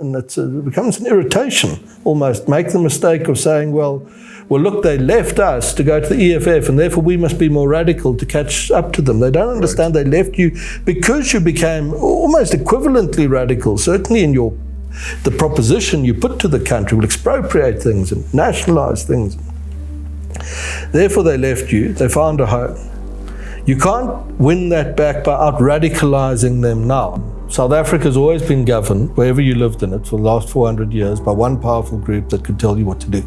and it becomes an irritation almost. Make the mistake of saying, well, look, they left us to go to the EFF, and therefore we must be more radical to catch up to them. They don't understand they left you because you became almost equivalently radical, certainly in the proposition you put to the country will expropriate things and nationalize things. Therefore they left you, they found a home. You can't win that back by out-radicalizing them now. South Africa's always been governed, wherever you lived in it, for the last 400 years, by one powerful group that could tell you what to do.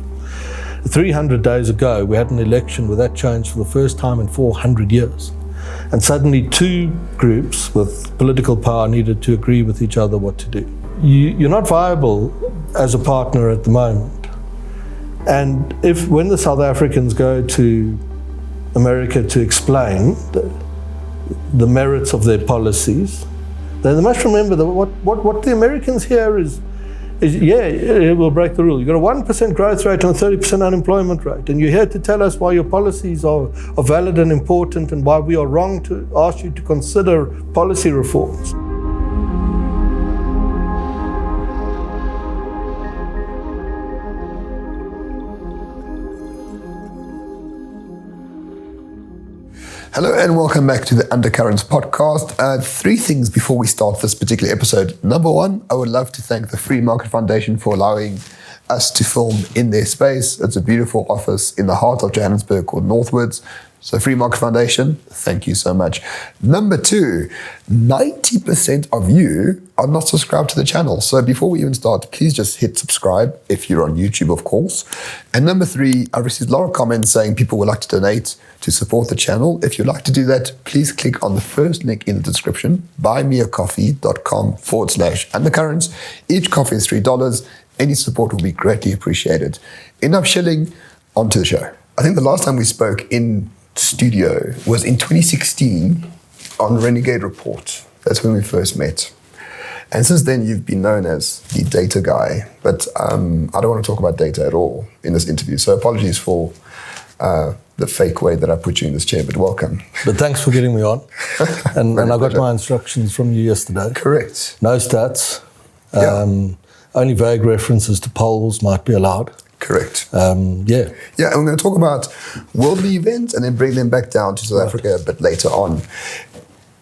300 days ago, we had an election where that changed for the first time in 400 years. And suddenly two groups with political power needed to agree with each other what to do. You're not viable as a partner at the moment. And when the South Africans go to America to explain the merits of their policies, they must remember that what the Americans hear is it will break the rule. You've got a 1% growth rate and a 30% unemployment rate, and you're here to tell us why your policies are valid and important and why we are wrong to ask you to consider policy reforms. Hello and welcome back to the Undercurrents podcast. Three things before we start this particular episode. Number one, I would love to thank the Free Market Foundation for allowing us to film in their space. It's a beautiful office in the heart of Johannesburg called Northwards. So Free Market Foundation, thank you so much. Number two, 90% of you are not subscribed to the channel. So before we even start, please just hit subscribe if you're on YouTube, of course. And number three, I received a lot of comments saying people would like to donate to support the channel. If you'd like to do that, please click on the first link in the description, buymeacoffee.com/undercurrents. Each coffee is $3. Any support will be greatly appreciated. Enough shilling, on to the show. I think the last time we spoke in studio was in 2016 on Renegade Report. That's when we first met. And since then, you've been known as the data guy. But I don't want to talk about data at all in this interview. So apologies for the fake way that I put you in this chair, but welcome. But thanks for getting me on. And I got my instructions from you yesterday. Correct. No stats. Only vague references to polls might be allowed. Correct. Yeah, and we're going to talk about worldly events and then bring them back down to South Africa a bit later on.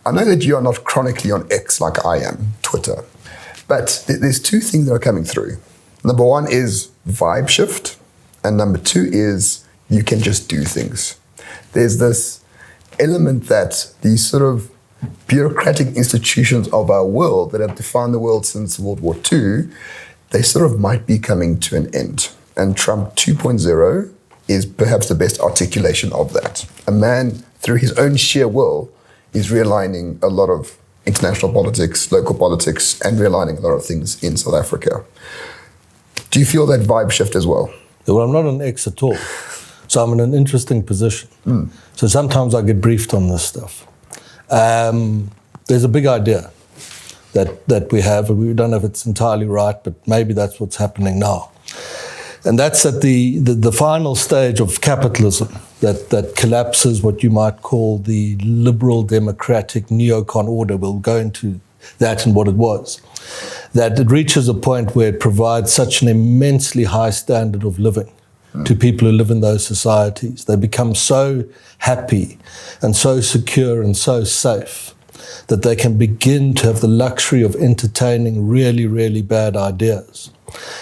I know that you are not chronically on X like I am, Twitter, but there's two things that are coming through. Number one is vibe shift, and number two is you can just do things. There's this element that these sort of bureaucratic institutions of our world that have defined the world since World War II, they sort of might be coming to an end. And Trump 2.0 is perhaps the best articulation of that. A man, through his own sheer will, is realigning a lot of international politics, local politics, and realigning a lot of things in South Africa. Do you feel that vibe shift as well? Well, I'm not an ex at all. So I'm in an interesting position. So sometimes I get briefed on this stuff. There's a big idea that we have, and we don't know if it's entirely right, but maybe that's what's happening now. And that's at the final stage of capitalism that collapses what you might call the liberal democratic neocon order. We'll go into that and what it was. That it reaches a point where it provides such an immensely high standard of living to people who live in those societies. They become so happy and so secure and so safe that they can begin to have the luxury of entertaining really, really bad ideas.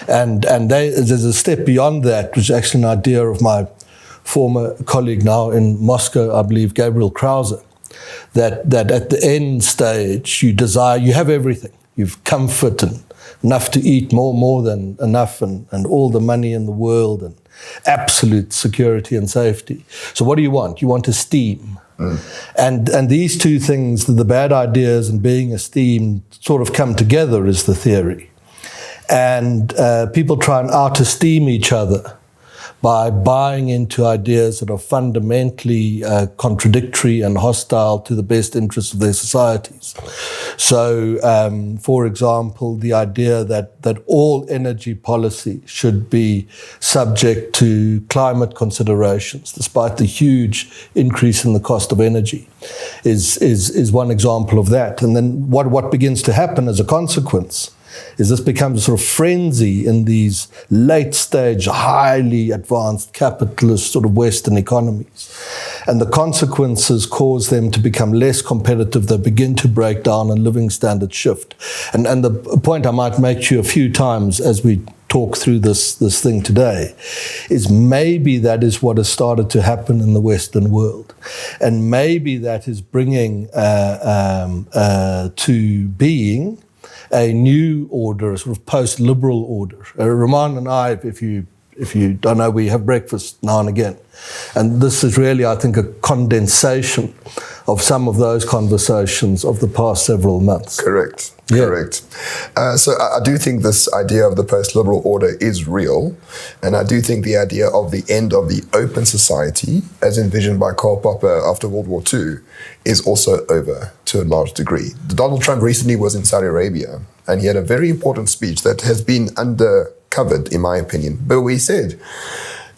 And there's a step beyond that, which is actually an idea of my former colleague now in Moscow, I believe, Gabriel Cronje, that at the end stage, you have everything. You've comfort and enough to eat, more than enough, and all the money in the world, and absolute security and safety. So what do you want? You want esteem. And these two things, the bad ideas and being esteemed, sort of come together is the theory. And people try and out-esteem each other by buying into ideas that are fundamentally contradictory and hostile to the best interests of their societies. So, for example, the idea that all energy policy should be subject to climate considerations, despite the huge increase in the cost of energy, is one example of that. And then what begins to happen as a consequence is this becomes a sort of frenzy in these late-stage, highly advanced capitalist sort of Western economies. And the consequences cause them to become less competitive. They begin to break down and living standards shift. And the point I might make to you a few times as we talk through this thing today is maybe that is what has started to happen in the Western world. And maybe that is bringing to being a new order, a sort of post-liberal order. Roman and I, if you don't know, we have breakfast now and again. And this is really, I think, a condensation of some of those conversations of the past several months. Correct. Yeah. Correct. So I do think this idea of the post-liberal order is real. And I do think the idea of the end of the open society, as envisioned by Karl Popper after World War II, is also over to a large degree. Donald Trump recently was in Saudi Arabia, and he had a very important speech that has been undercovered, in my opinion. But he said,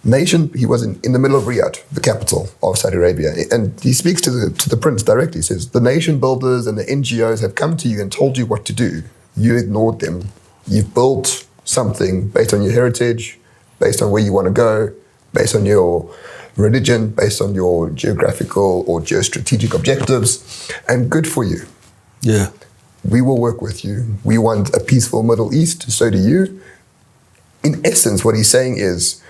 he was in the middle of Riyadh, the capital of Saudi Arabia, and he speaks to the prince directly. He says, the nation builders and the NGOs have come to you and told you what to do. You ignored them. You've built something based on your heritage, based on where you want to go, based on your religion, based on your geographical or geostrategic objectives, and good for you. Yeah. We will work with you. We want a peaceful Middle East, so do you. In essence, what he's saying is,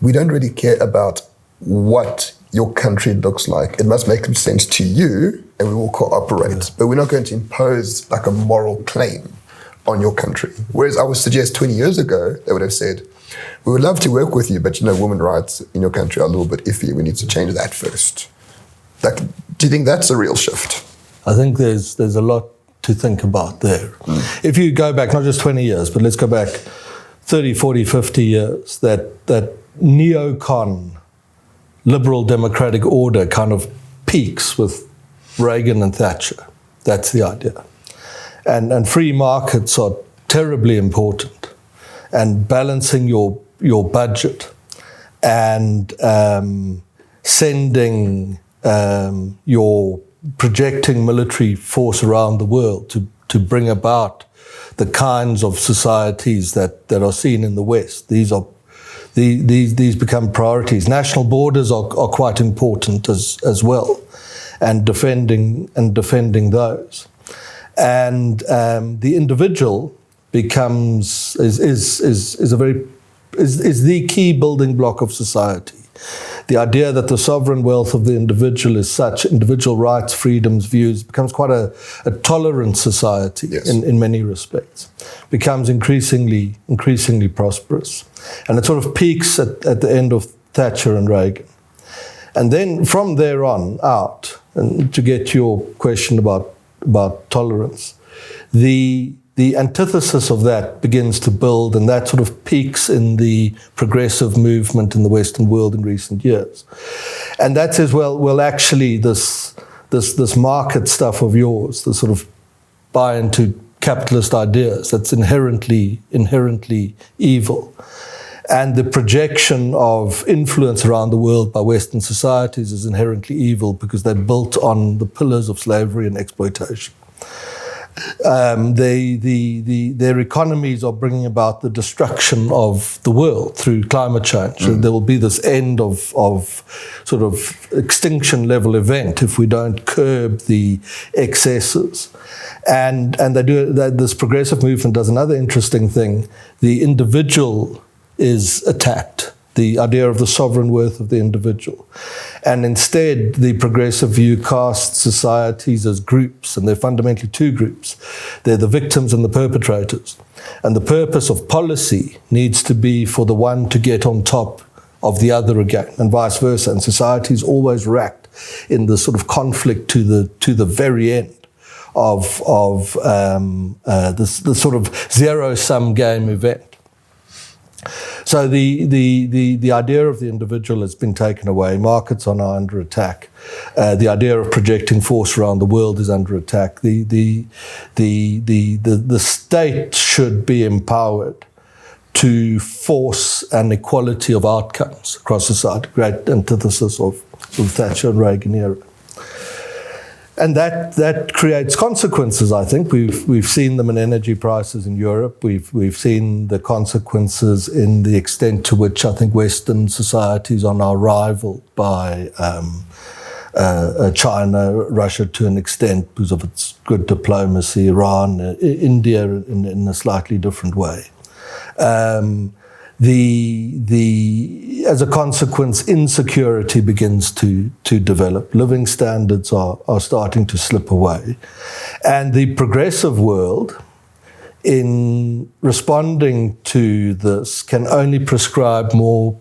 we don't really care about what your country looks like. It must make sense to you, and we will cooperate. Yeah. But we're not going to impose like a moral claim on your country. Whereas I would suggest 20 years ago, they would have said, we would love to work with you, but women rights in your country are a little bit iffy. We need to change that first. Do you think that's a real shift? I think there's a lot to think about there. If you go back, not just 20 years, but let's go back 30, 40, 50 years, that neocon liberal democratic order kind of peaks with Reagan and Thatcher. That's the idea. And free markets are terribly important. And balancing your budget and sending your projecting military force around the world to bring about the kinds of societies that are seen in the West. These become priorities. National borders are quite important as well, and defending those. And the individual becomes is the key building block of society. The idea that the sovereign wealth of the individual is such, individual rights, freedoms, views, becomes quite a tolerant society. Yes. in many respects. Becomes increasingly prosperous. And it sort of peaks at the end of Thatcher and Reagan. And then from there on out, and to get your question about tolerance, the antithesis of that begins to build, and that sort of peaks in the progressive movement in the Western world in recent years. And that says, well, actually, this market stuff of yours, the sort of buy into capitalist ideas, that's inherently evil. And the projection of influence around the world by Western societies is inherently evil because they're built on the pillars of slavery and exploitation. Their economies are bringing about the destruction of the world through climate change. And there will be this end of sort of extinction level event if we don't curb the excesses. And they do that. This progressive movement does another interesting thing. The individual is attacked. The idea of the sovereign worth of the individual. And instead, the progressive view casts societies as groups, and they're fundamentally two groups. They're the victims and the perpetrators. And the purpose of policy needs to be for the one to get on top of the other again, and vice versa. And society is always racked in this sort of conflict to the very end of this sort of zero-sum game event. So the idea of the individual has been taken away. Markets are now under attack. The idea of projecting force around the world is under attack. The state should be empowered to force an equality of outcomes across society. Great antithesis of Thatcher and Reagan era. And that creates consequences, I think. We've seen them in energy prices in Europe. We've seen the consequences in the extent to which I think Western societies are now rivaled by China, Russia to an extent because of its good diplomacy, Iran, India in a slightly different way. As a consequence, insecurity begins to develop. Living standards are starting to slip away. And the progressive world, in responding to this, can only prescribe more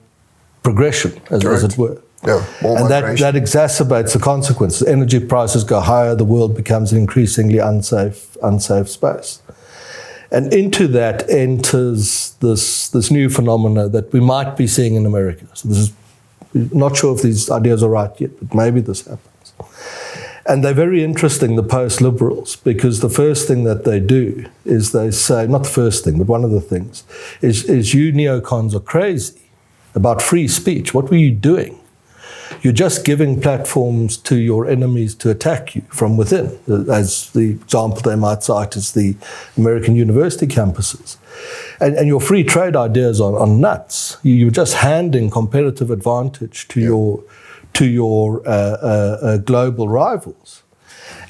progression, as it were. Yeah, and that exacerbates the consequences. Energy prices go higher, the world becomes an increasingly unsafe space. And into that enters this new phenomena that we might be seeing in America. So this is, not sure if these ideas are right yet, but maybe this happens. And they're very interesting, the post-liberals, because the first thing that they do is they say, not the first thing, but one of the things, is you neocons are crazy about free speech. What were you doing? You're just giving platforms to your enemies to attack you from within, as the example they might cite is the American university campuses. And your free trade ideas are nuts. You're just handing competitive advantage to your global rivals.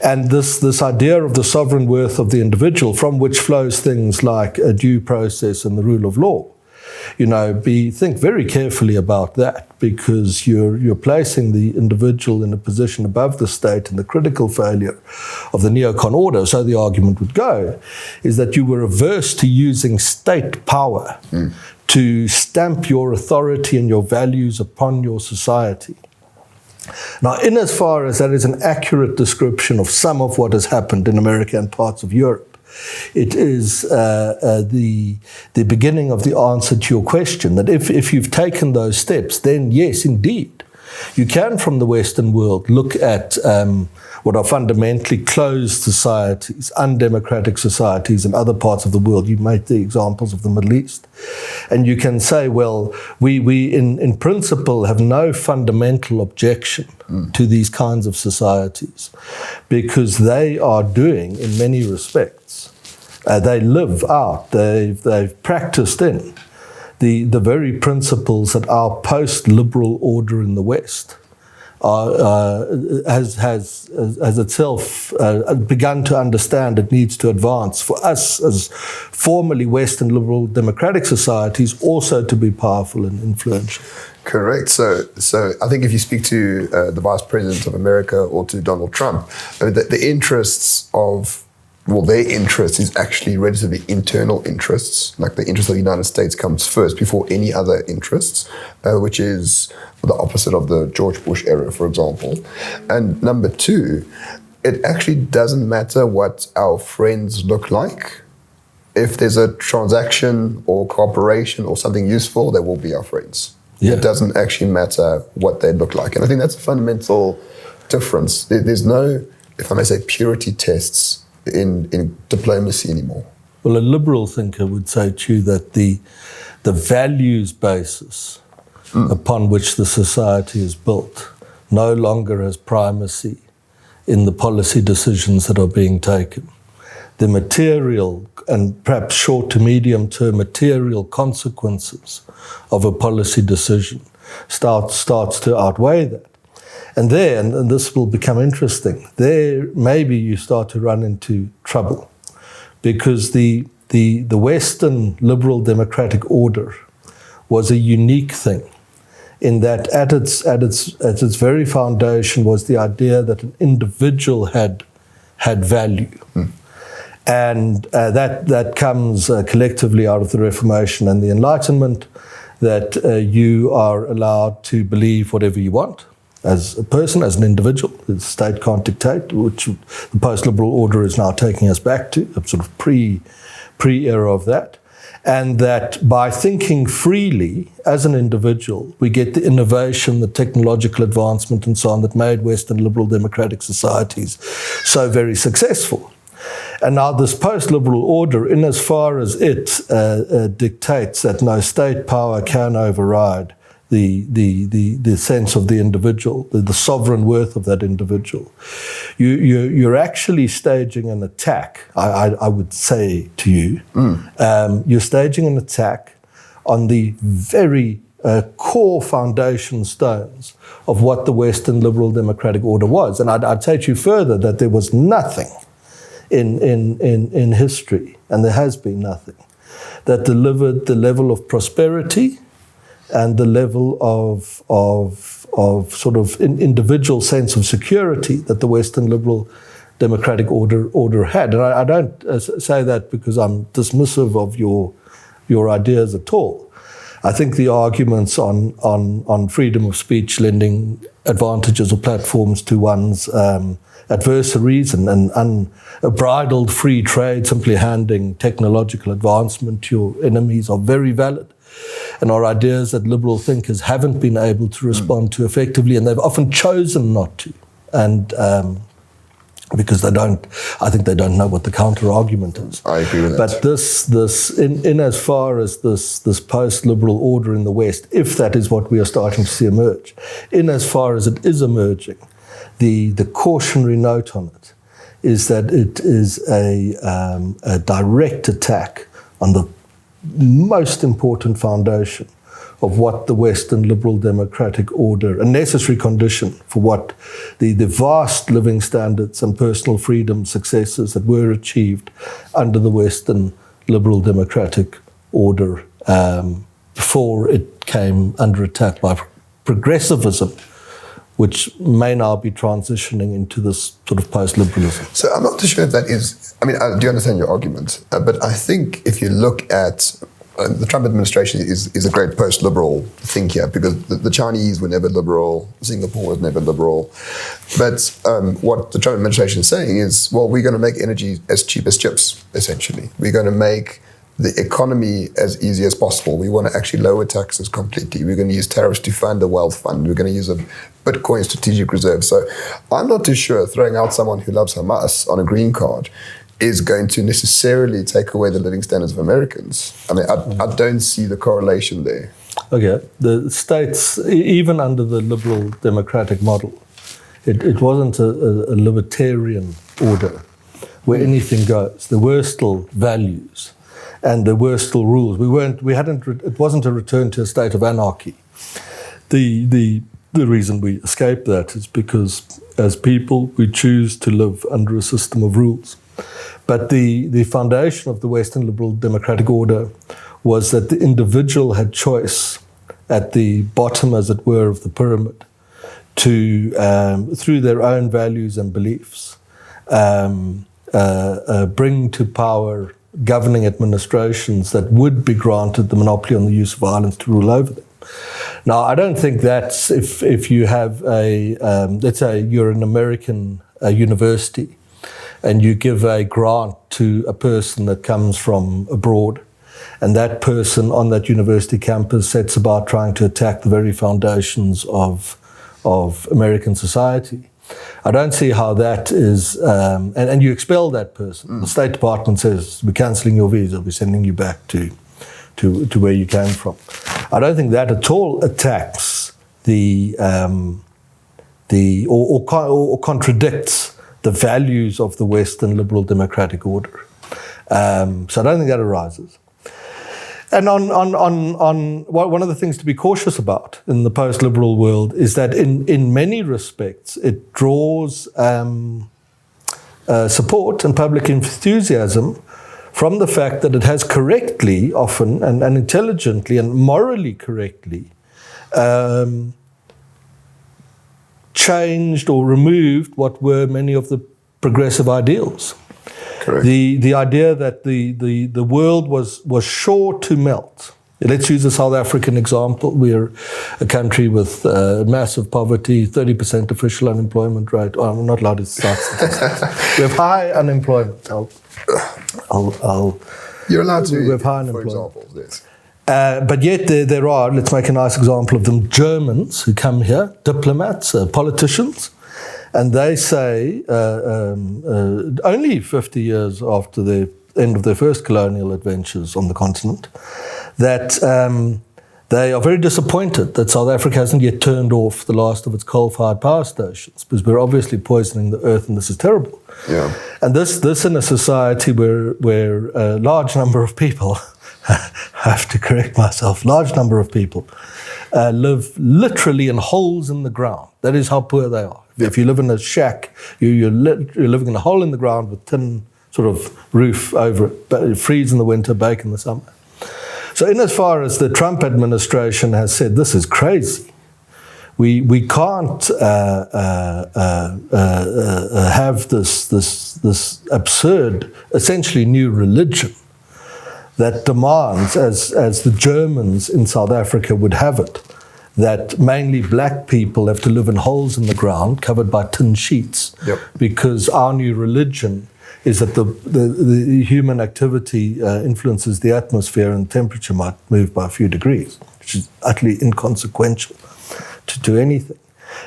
And this idea of the sovereign worth of the individual, from which flows things like a due process and the rule of law. Think very carefully about that, because you're placing the individual in a position above the state, and the critical failure of the neocon order, so the argument would go, is that you were averse to using state power to stamp your authority and your values upon your society. Now, in as far as that is an accurate description of some of what has happened in America and parts of Europe, it is the beginning of the answer to your question, that if you've taken those steps, then yes, indeed, you can, from the Western world, look at what are fundamentally closed societies, undemocratic societies in other parts of the world. You made the examples of the Middle East. And you can say, well, we in principle have no fundamental objection to these kinds of societies, because they are doing, in many respects, they live out, they've practiced in the very principles that our post-liberal order in the West has itself begun to understand it needs to advance for us as formerly Western liberal democratic societies also to be powerful and influential. Correct. So I think if you speak to the Vice President of America or to Donald Trump, the interests of, their interest is actually relatively internal interests. Like the interest of the United States comes first before any other interests, which is the opposite of the George Bush era, for example. And number two, it actually doesn't matter what our friends look like. If there's a transaction or cooperation or something useful, they will be our friends. Yeah. It doesn't actually matter what they look like. And I think that's a fundamental difference. There's no, if I may say, purity tests in diplomacy anymore. Well, a liberal thinker would say to you that the values basis upon which the society is built no longer has primacy in the policy decisions that are being taken. The material and perhaps short to medium term material consequences of a policy decision starts to outweigh that. And there, and this will become interesting, there maybe you start to run into trouble, because the Western liberal democratic order was a unique thing in that at its very foundation was the idea that an individual had value. And that comes collectively out of the Reformation and the Enlightenment, that you are allowed to believe whatever you want as a person, as an individual. The state can't dictate, which the post-liberal order is now taking us back to, a sort of pre-era of that. And that by thinking freely as an individual, we get the innovation, the technological advancement and so on that made Western liberal democratic societies so very successful. And now this post-liberal order, in as far as it dictates that no state power can override the sense of the individual, the sovereign worth of that individual. You're actually staging an attack, I would say to you. You're staging an attack on the very core foundation stones of what the Western liberal democratic order was. And I'd say to you further that there was nothing in history, and there has been nothing, that delivered the level of prosperity and the level of sort of individual sense of security that the Western liberal democratic order had. And I don't say that because I'm dismissive of your ideas at all. I think the arguments on freedom of speech lending advantages or platforms to one's adversaries and unbridled free trade, simply handing technological advancement to your enemies, are very valid, and are ideas that liberal thinkers haven't been able to respond to effectively, and they've often chosen not to. And because I think they don't know what the counter argument is. I agree with that. But this, in as far as this post-liberal order in the West, if that is what we are starting to see emerge, in as far as it is emerging, the cautionary note on it is that it is a direct attack on the most important foundation of what the Western liberal democratic order, a necessary condition for what the vast living standards and personal freedom successes that were achieved under the Western liberal democratic order before it came under attack by progressivism, which may now be transitioning into this sort of post-liberalism. So I'm not too sure if that is, I mean, I do understand your argument, but I think if you look at the Trump administration is a great post-liberal thing here, because the Chinese were never liberal, Singapore was never liberal. But what the Trump administration is saying is, well, we're going to make energy as cheap as chips, essentially. We're going to make the economy as easy as possible. We want to actually lower taxes completely. We're going to use tariffs to fund a wealth fund. We're going to use a Bitcoin strategic reserve. So I'm not too sure throwing out someone who loves Hamas on a green card is going to necessarily take away the living standards of Americans. I mean, I don't see the correlation there. Okay, the states, even under the liberal democratic model, it wasn't a libertarian order where anything goes. There were still values, and there were still rules. It wasn't a return to a state of anarchy. The reason we escaped that is because as people we choose to live under a system of rules. But the foundation of the Western liberal democratic order was that the individual had choice at the bottom, as it were, of the pyramid to, through their own values and beliefs, bring to power governing administrations that would be granted the monopoly on the use of violence to rule over them. Now, I don't think that's if you have let's say you're an American university, and you give a grant to a person that comes from abroad, and that person on that university campus sets about trying to attack the very foundations of American society. I don't see how that is, and you expel that person. The State Department says, we're cancelling your visa, we're sending you back to where you came from. I don't think that at all attacks or contradicts the values of the Western liberal democratic order. So I don't think that arises. And on one of the things to be cautious about in the post-liberal world is that in many respects it draws support and public enthusiasm from the fact that it has correctly, often, and intelligently and morally correctly changed or removed what were many of the progressive ideals. Correct. The idea that the world was sure to melt. Let's use a South African example. We're a country with massive poverty, 30% official unemployment rate. Oh, I'm not allowed to start statistics. We have high unemployment. You're allowed to, we have high for unemployment. example, yes. But yet there are, let's make a nice example of them, Germans who come here, diplomats, politicians, and they say, only 50 years after the end of their first colonial adventures on the continent, that They are very disappointed that South Africa hasn't yet turned off the last of its coal-fired power stations, because we're obviously poisoning the earth, and this is terrible. Yeah. And this in a society where a large number of people, I have to correct myself, large number of people live literally in holes in the ground. That is how poor they are. If you live in a shack, you're living in a hole in the ground with tin sort of roof over it, but it freeze in the winter, bake in the summer. So in as far as the Trump administration has said, this is crazy. We can't have this absurd, essentially new religion that demands, as the Germans in South Africa would have it, that mainly black people have to live in holes in the ground covered by tin sheets. Yep. Because our new religion is that the human activity influences the atmosphere, and temperature might move by a few degrees, which is utterly inconsequential to anything.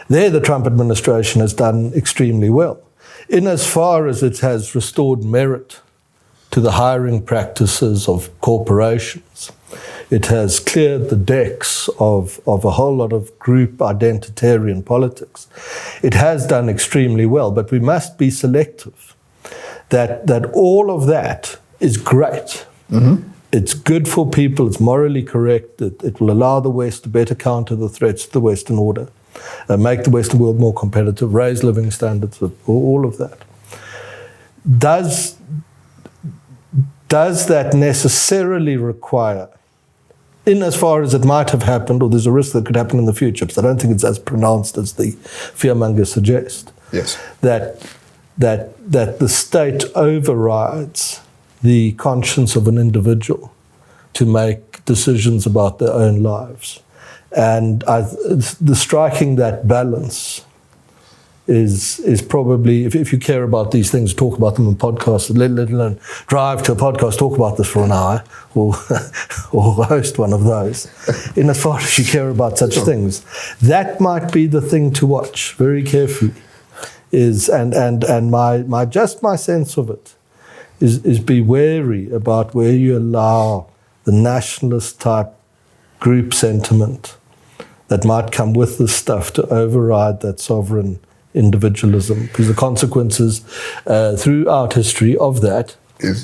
There, the Trump administration has done extremely well, in as far as it has restored merit to the hiring practices of corporations. It has cleared the decks of a whole lot of group identitarian politics. It has done extremely well, but we must be selective. That all of that is great. Mm-hmm. It's good for people, it's morally correct, it will allow the West to better counter the threats to the Western order, make the Western world more competitive, raise living standards, all of that. Does that necessarily require, in as far as it might have happened, or there's a risk that could happen in the future, because I don't think it's as pronounced as the fearmongers suggest, yes, that the state overrides the conscience of an individual to make decisions about their own lives. And the striking that balance is probably, if you care about these things, talk about them in podcasts, let alone drive to a podcast, talk about this for an hour, or host one of those. In as far as you care about such things, that might be the thing to watch very carefully. My sense of it is be wary about where you allow the nationalist type group sentiment that might come with this stuff to override that sovereign individualism, because the consequences throughout history of that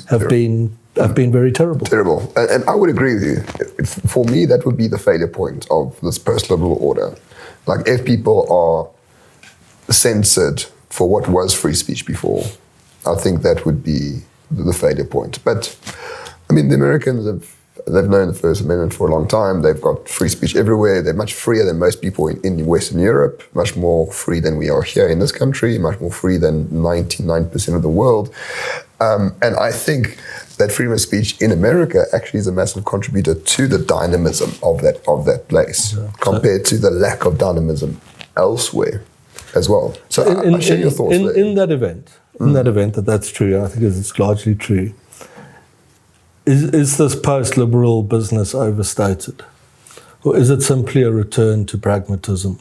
have been very terrible. Terrible, and I would agree with you. For me, that would be the failure point of this post-liberal order. Like, if people are censored for what was free speech before, I think that would be the failure point. But I mean, the Americans they've known the First Amendment for a long time. They've got free speech everywhere. They're much freer than most people in Western Europe, much more free than we are here in this country, much more free than 99% of the world. And I think that freedom of speech in America actually is a massive contributor to the dynamism of that place, compared to the lack of dynamism elsewhere as well. So I share your thoughts there. In that event, that's true, and I think it's largely true. Is this post-liberal business overstated? Or is it simply a return to pragmatism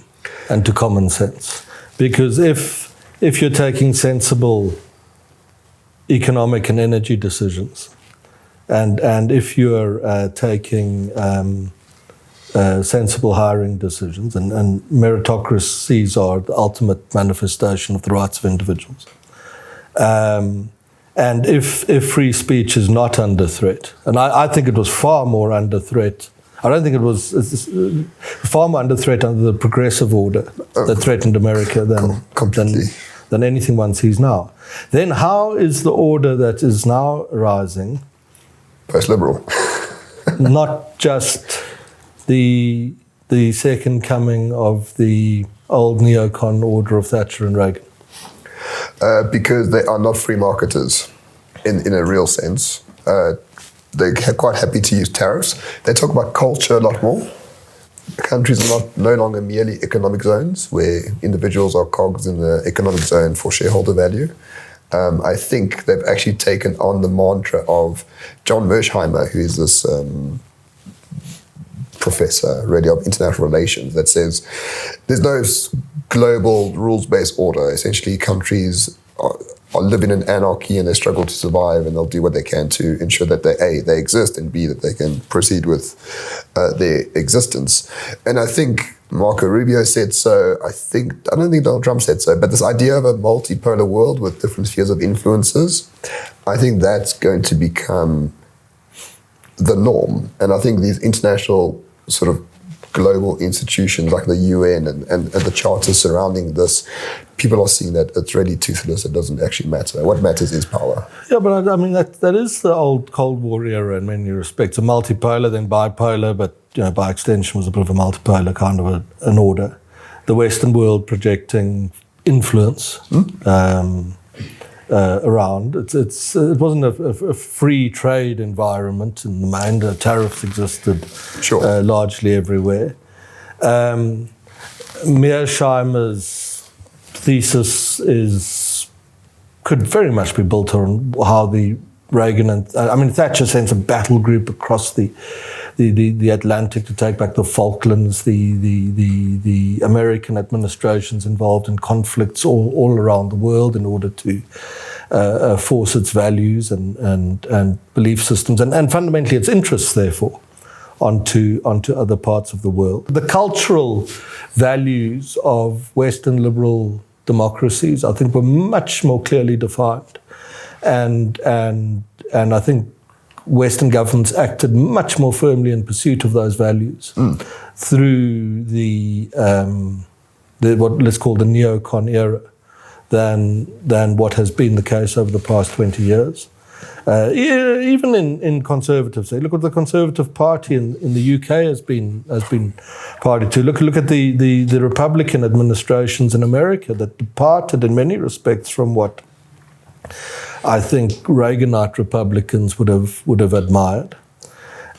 and to common sense? Because if you're taking sensible economic and energy decisions, and if you're taking sensible hiring decisions, and meritocracies are the ultimate manifestation of the rights of individuals, and if free speech is not under threat, and I think it was far more under threat, I don't think it was far more under threat under the progressive order that threatened America than anything one sees now. Then how is the order that is now rising post-liberal not just the second coming of the old neocon order of Thatcher and Reagan? Because they are not free marketers in a real sense. They're quite happy to use tariffs. They talk about culture a lot more. Countries are no longer merely economic zones where individuals are cogs in the economic zone for shareholder value. I think they've actually taken on the mantra of John Mersheimer, who is this professor really of international relations, that says there's no global rules-based order. Essentially, countries are living in anarchy and they struggle to survive, and they'll do what they can to ensure that they exist, and B, that they can proceed with their existence. And I think Marco Rubio said so. I don't think Donald Trump said so, but this idea of a multipolar world with different spheres of influences, I think that's going to become the norm. And I think these international sort of global institutions like the UN and the charters surrounding this, people are seeing that it's really toothless. It doesn't actually matter. What matters is power. Yeah, but I mean, that is the old Cold War era in many respects. A multipolar, then bipolar, but by extension was a bit of a multipolar kind of an order. The Western world projecting influence around. It wasn't a free trade environment in the main. The tariffs existed largely everywhere. Mearsheimer's thesis could very much be built on how the Reagan and Thatcher sent a battle group across the Atlantic to take back the Falklands. The American administrations involved in conflicts all around the world in order to force its values and belief systems and fundamentally its interests, therefore, onto other parts of the world. The cultural values of Western liberal democracies, I think, were much more clearly defined, and I think Western governments acted much more firmly in pursuit of those values through the what let's call the neocon era than what has been the case over the past 20 years. Even in conservatives, look what the Conservative Party in the UK has been party to. Look at the Republican administrations in America that departed in many respects from what I think Reaganite Republicans would have admired.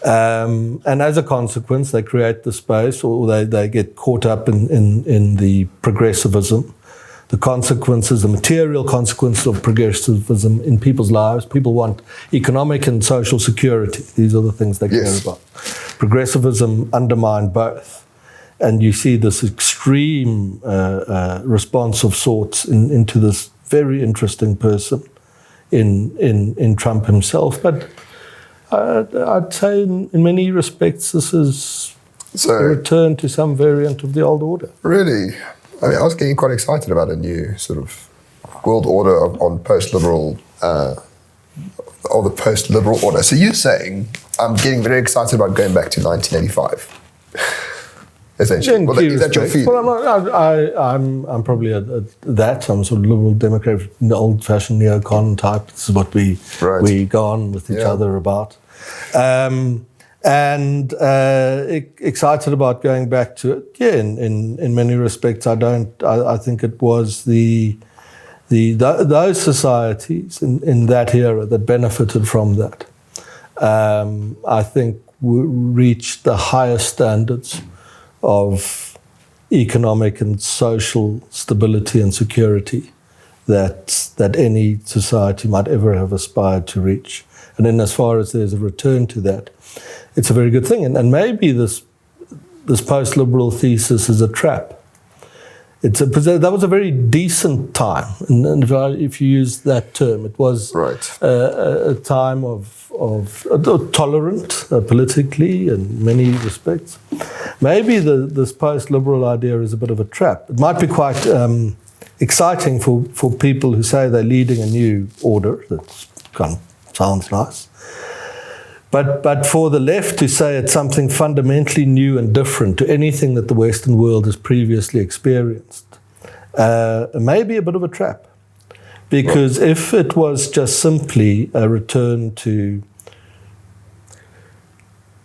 And as a consequence, they create the space, or they get caught up in the progressivism. The consequences, the material consequences of progressivism in people's lives. People want economic and social security. These are the things they care about. Progressivism undermined both. And you see this extreme response of sorts into this very interesting person in Trump himself. But I'd say in many respects this is a return to some variant of the old order. Really? I mean, I was getting quite excited about a new sort of world order on post-liberal, or the post-liberal order. So you're saying I'm getting very excited about going back to 1985, essentially. Well, is that your feeling? Well, I'm probably that. I'm sort of liberal democrat, old-fashioned neocon type. This is what we go on with each other about. And excited about going back to it. Yeah, in many respects, I think it was those societies in that era that benefited from that. I think reached the highest standards of economic and social stability and security that any society might ever have aspired to reach. And then, as far as there's a return to that, it's a very good thing. And maybe this post-liberal thesis is a trap. That was a very decent time, and if you use that term, it was a time of tolerant politically in many respects. Maybe this post-liberal idea is a bit of a trap. It might be quite exciting for people who say they're leading a new order. That kind of sounds nice. But for the left to say it's something fundamentally new and different to anything that the Western world has previously experienced, may be a bit of a trap. Because if it was just simply a return to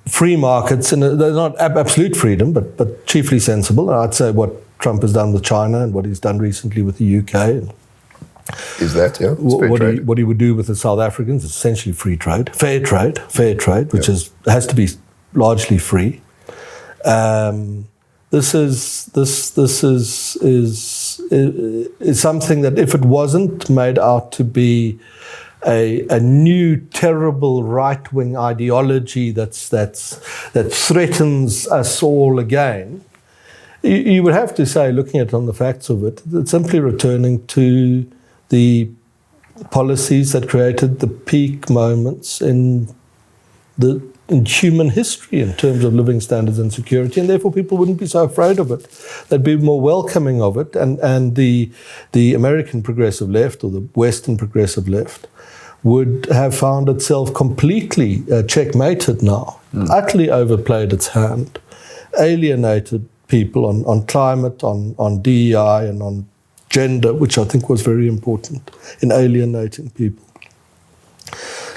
free markets, and they're not absolute freedom, but chiefly sensible, I'd say what Trump has done with China and what he's done recently with the UK, is that, what he would do with the South Africans is essentially free trade, fair trade, which has to be largely free. This is something that, if it wasn't made out to be a new terrible right-wing ideology that threatens us all again, you would have to say, looking at it on the facts of it, it's simply returning to the policies that created the peak moments in human history in terms of living standards and security, and therefore people wouldn't be so afraid of it. They'd be more welcoming of it, and the American progressive left or the Western progressive left would have found itself completely checkmated now, utterly overplayed its hand, alienated people on climate, on DEI, and on gender, which I think was very important in alienating people.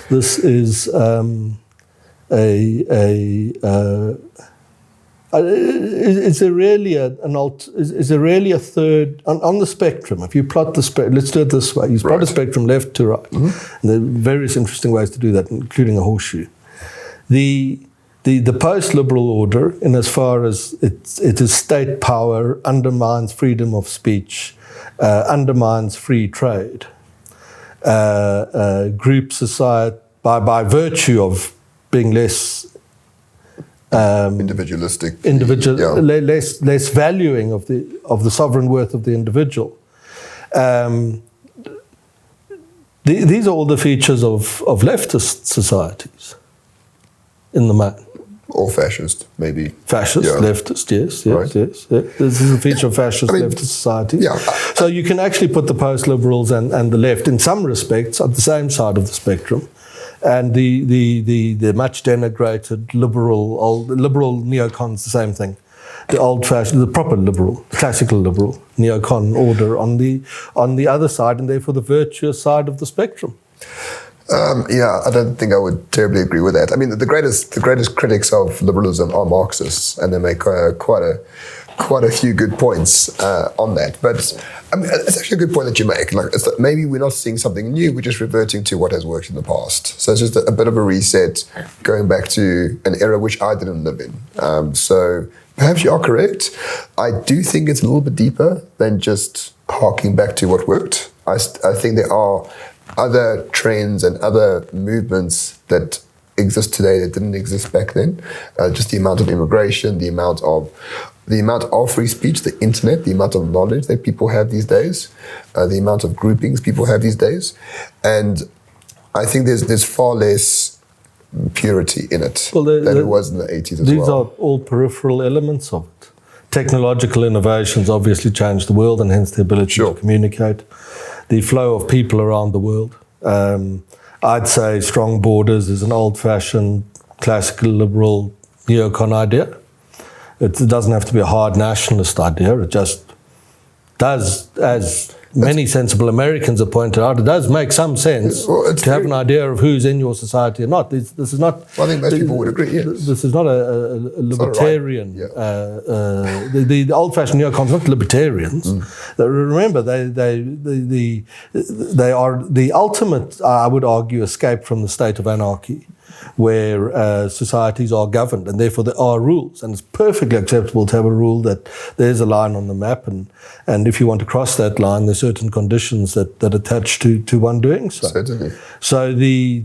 This is is there really a third on the spectrum? If you plot the spectrum, let's do it this way: you plot a spectrum left to right. And there are various interesting ways to do that, including a horseshoe. The post-liberal order, in as far as it is state power, undermines freedom of speech, undermines free trade, group society by virtue of being less individualistic, less valuing of the sovereign worth of the individual. These are all the features of leftist societies in the main. Or fascist, maybe. Fascist, leftist, yes. This is a feature of fascist leftist societies. Yeah. So you can actually put the post-liberals and the left, in some respects, at the same side of the spectrum. And the much denigrated liberal neocons, the same thing. The old-fashioned, the proper liberal, classical liberal neocon order on the other side, and therefore the virtuous side of the spectrum. I don't think I would terribly agree with that. I mean, the greatest critics of liberalism are Marxists, and they make quite a few good points on that. But I mean, it's actually a good point that you make. Like, it's that maybe we're not seeing something new; we're just reverting to what has worked in the past. So it's just a bit of a reset, going back to an era which I didn't live in. So perhaps you are correct. I do think it's a little bit deeper than just harking back to what worked. I think there are other trends and other movements that exist today that didn't exist back then. Just the amount of immigration, the amount of free speech, the internet, the amount of knowledge that people have these days, the amount of groupings people have these days, and I think there's far less purity in it than it was in the 80s as well. These are all peripheral elements of it. Technological innovations obviously changed the world, and hence the ability to communicate. The flow of people around the world. I'd say strong borders is an old-fashioned, classical, liberal, neocon idea. It doesn't have to be a hard nationalist idea. It just does, as many sensible Americans have pointed out, it does make some sense to have an idea of who's in your society or not. This is not... Well, I think most people would agree, yes. This is not a libertarian... The old-fashioned neocons are not libertarians. Remember, they are the ultimate, I would argue, escape from the state of anarchy, where societies are governed, and therefore there are rules. And it's perfectly acceptable to have a rule that there's a line on the map, and if you want to cross that line, there's certain conditions that attach to one doing so. Certainly. So the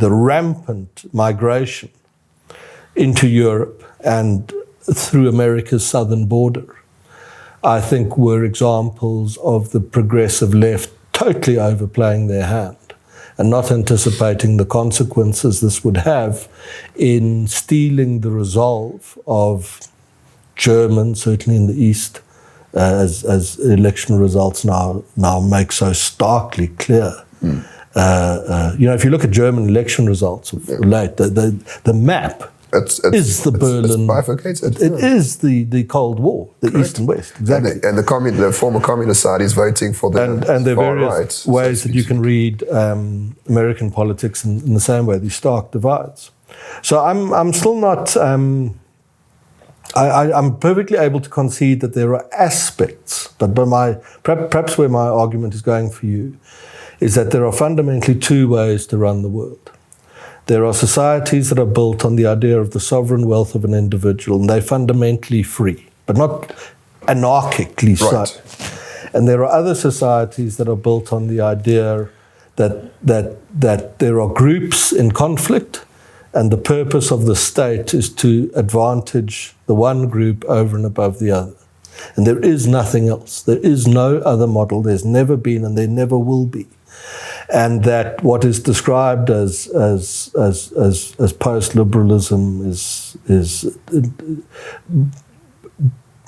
rampant migration into Europe and through America's southern border, I think, were examples of the progressive left totally overplaying their hand and not anticipating the consequences this would have in stealing the resolve of Germans, certainly in the East, as election results now make so starkly clear. If you look at German election results of late, the map is the Berlin. It's bifurcated. It is the Cold War, the East and West, exactly. And the former communist side is voting for the and there are various right, ways that you can read American politics in the same way, these stark divides. So I'm still not. I'm perfectly able to concede that there are aspects, but perhaps where my argument is going for you is that there are fundamentally two ways to run the world. There are societies that are built on the idea of the sovereign wealth of an individual, and they're fundamentally free, but not anarchically so. And there are other societies that are built on the idea that there are groups in conflict, and the purpose of the state is to advantage the one group over and above the other. And there is nothing else. There is no other model. There's never been and there never will be. And that what is described as post-liberalism is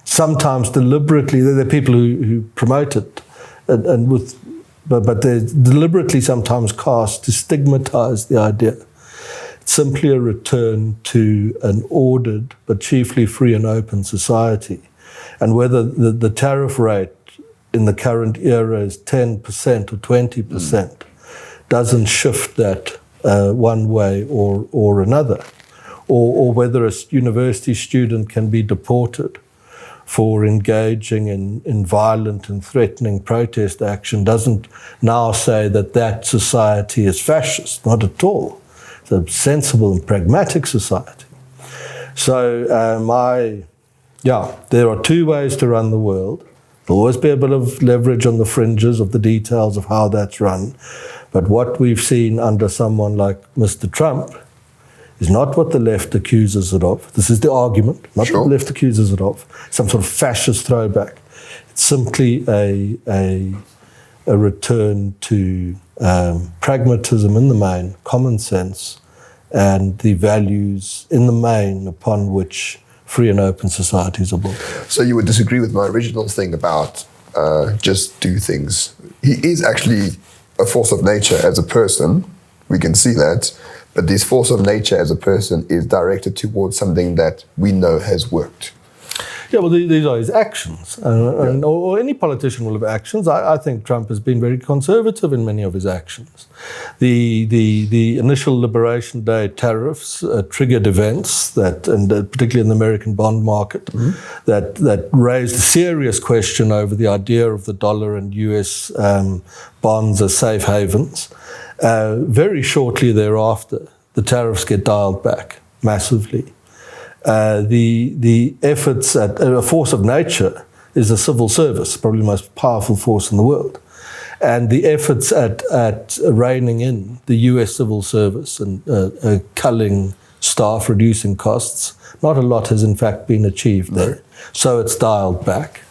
sometimes deliberately, there are people who promote it, but they're deliberately sometimes cast to stigmatize the idea. It's simply a return to an ordered but chiefly free and open society. And whether the tariff rate in the current era is 10% or 20%, doesn't shift that one way or another. Or whether a university student can be deported for engaging in violent and threatening protest action doesn't now say that society is fascist, not at all. It's a sensible and pragmatic society. So there are two ways to run the world. There'll always be a bit of leverage on the fringes of the details of how that's run. But what we've seen under someone like Mr. Trump is not what the left accuses it of. This is the argument, not what the left accuses it of. Some sort of fascist throwback. It's simply a return to pragmatism in the main, common sense, and the values in the main upon which free and open societies are built. So you would disagree with my original thing about just do things. He is actually a force of nature as a person. We can see that. But this force of nature as a person is directed towards something that we know has worked. Yeah, well, these are his actions. Or any politician will have actions. I think Trump has been very conservative in many of his actions. The initial Liberation Day tariffs triggered events and particularly in the American bond market, that raised a serious question over the idea of the dollar and US bonds as safe havens. Very shortly thereafter, the tariffs get dialed back massively. The efforts at a force of nature is the civil service, probably the most powerful force in the world. And the efforts at reining in the US civil service and culling staff, reducing costs, not a lot has in fact been achieved there. So it's dialed back.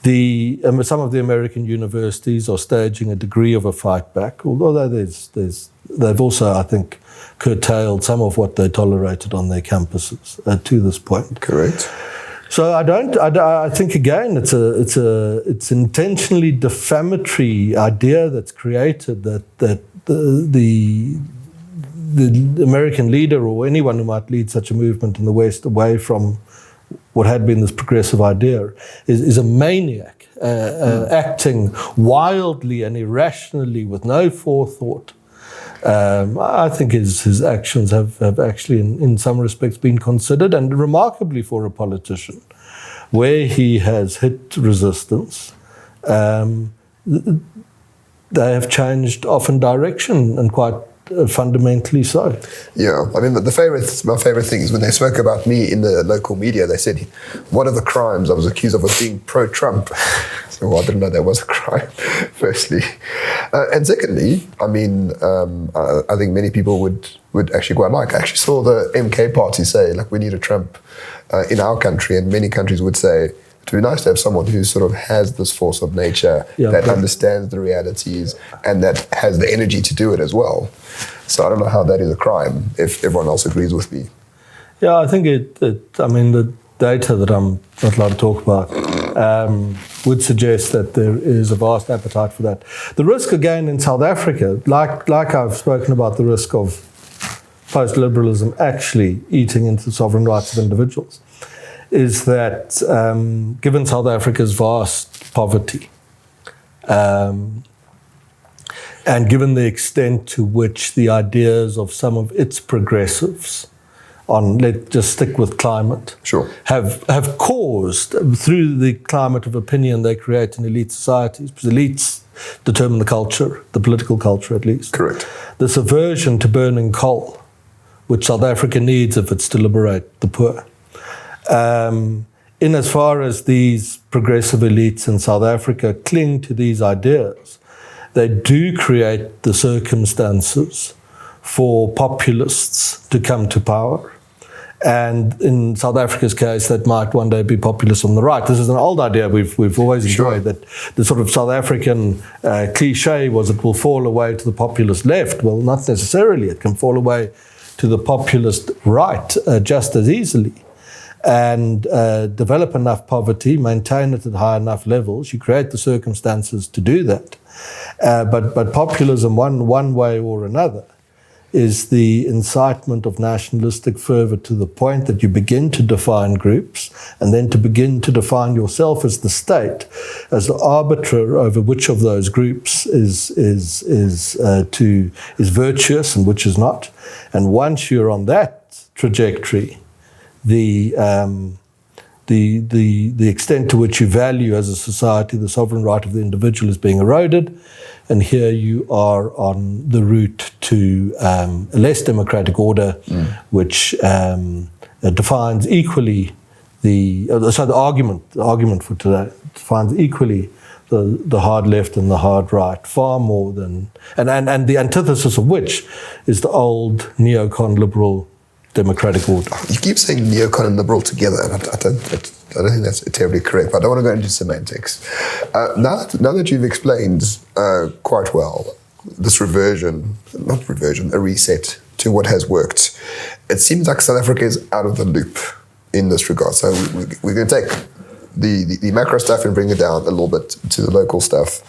Some of the American universities are staging a degree of a fight back, although they've also, I think, curtailed some of what they tolerated on their campuses to this point. Correct. So I think again it's intentionally defamatory idea that's created that the American leader or anyone who might lead such a movement in the West away from what had been this progressive idea is a maniac acting wildly and irrationally with no forethought. I think his actions have actually, in some respects, been considered, and remarkably for a politician, where he has hit resistance, they have changed often direction and quite fundamentally so. Yeah, I mean, my favorite thing is when they spoke about me in the local media, they said, one of the crimes I was accused of was being pro-Trump. So I didn't know that was a crime, firstly. And secondly, I mean, I think many people would actually quite like. I actually saw the MK party say, like, we need a Trump in our country, and many countries would say, it would be nice to have someone who sort of has this force of nature, that understands the realities and that has the energy to do it as well. So I don't know how that is a crime, if everyone else agrees with me. Yeah, I think the data that I'm not allowed to talk about would suggest that there is a vast appetite for that. The risk, again, in South Africa, like I've spoken about the risk of post-liberalism actually eating into the sovereign rights of individuals, is that given South Africa's vast poverty, and given the extent to which the ideas of some of its progressives let's just stick with climate, have caused, through the climate of opinion they create in elite societies, because elites determine the culture, the political culture at least. Correct. This aversion to burning coal, which South Africa needs if it's to liberate the poor. In as far as these progressive elites in South Africa cling to these ideas, they do create the circumstances for populists to come to power. And in South Africa's case, that might one day be populist on the right. This is an old idea we've always enjoyed, that the sort of South African cliche was it will fall away to the populist left. Well, not necessarily. It can fall away to the populist right just as easily. And develop enough poverty, maintain it at high enough levels, you create the circumstances to do that. But populism, one way or another, is the incitement of nationalistic fervour to the point that you begin to define groups and then to begin to define yourself as the state, as the arbiter over which of those groups is virtuous and which is not. And once you're on that trajectory, the extent to which you value as a society the sovereign right of the individual is being eroded, and here you are on the route to a less democratic order, which defines equally the argument for today defines equally the hard left and the hard right far more than and the antithesis of which is the old neocon liberal democratic order. You keep saying neocon and liberal together, and I don't think that's terribly correct, but I don't want to go into semantics. Now that you've explained quite well this a reset to what has worked, it seems like South Africa is out of the loop in this regard. So we're going to take the macro stuff and bring it down a little bit to the local stuff.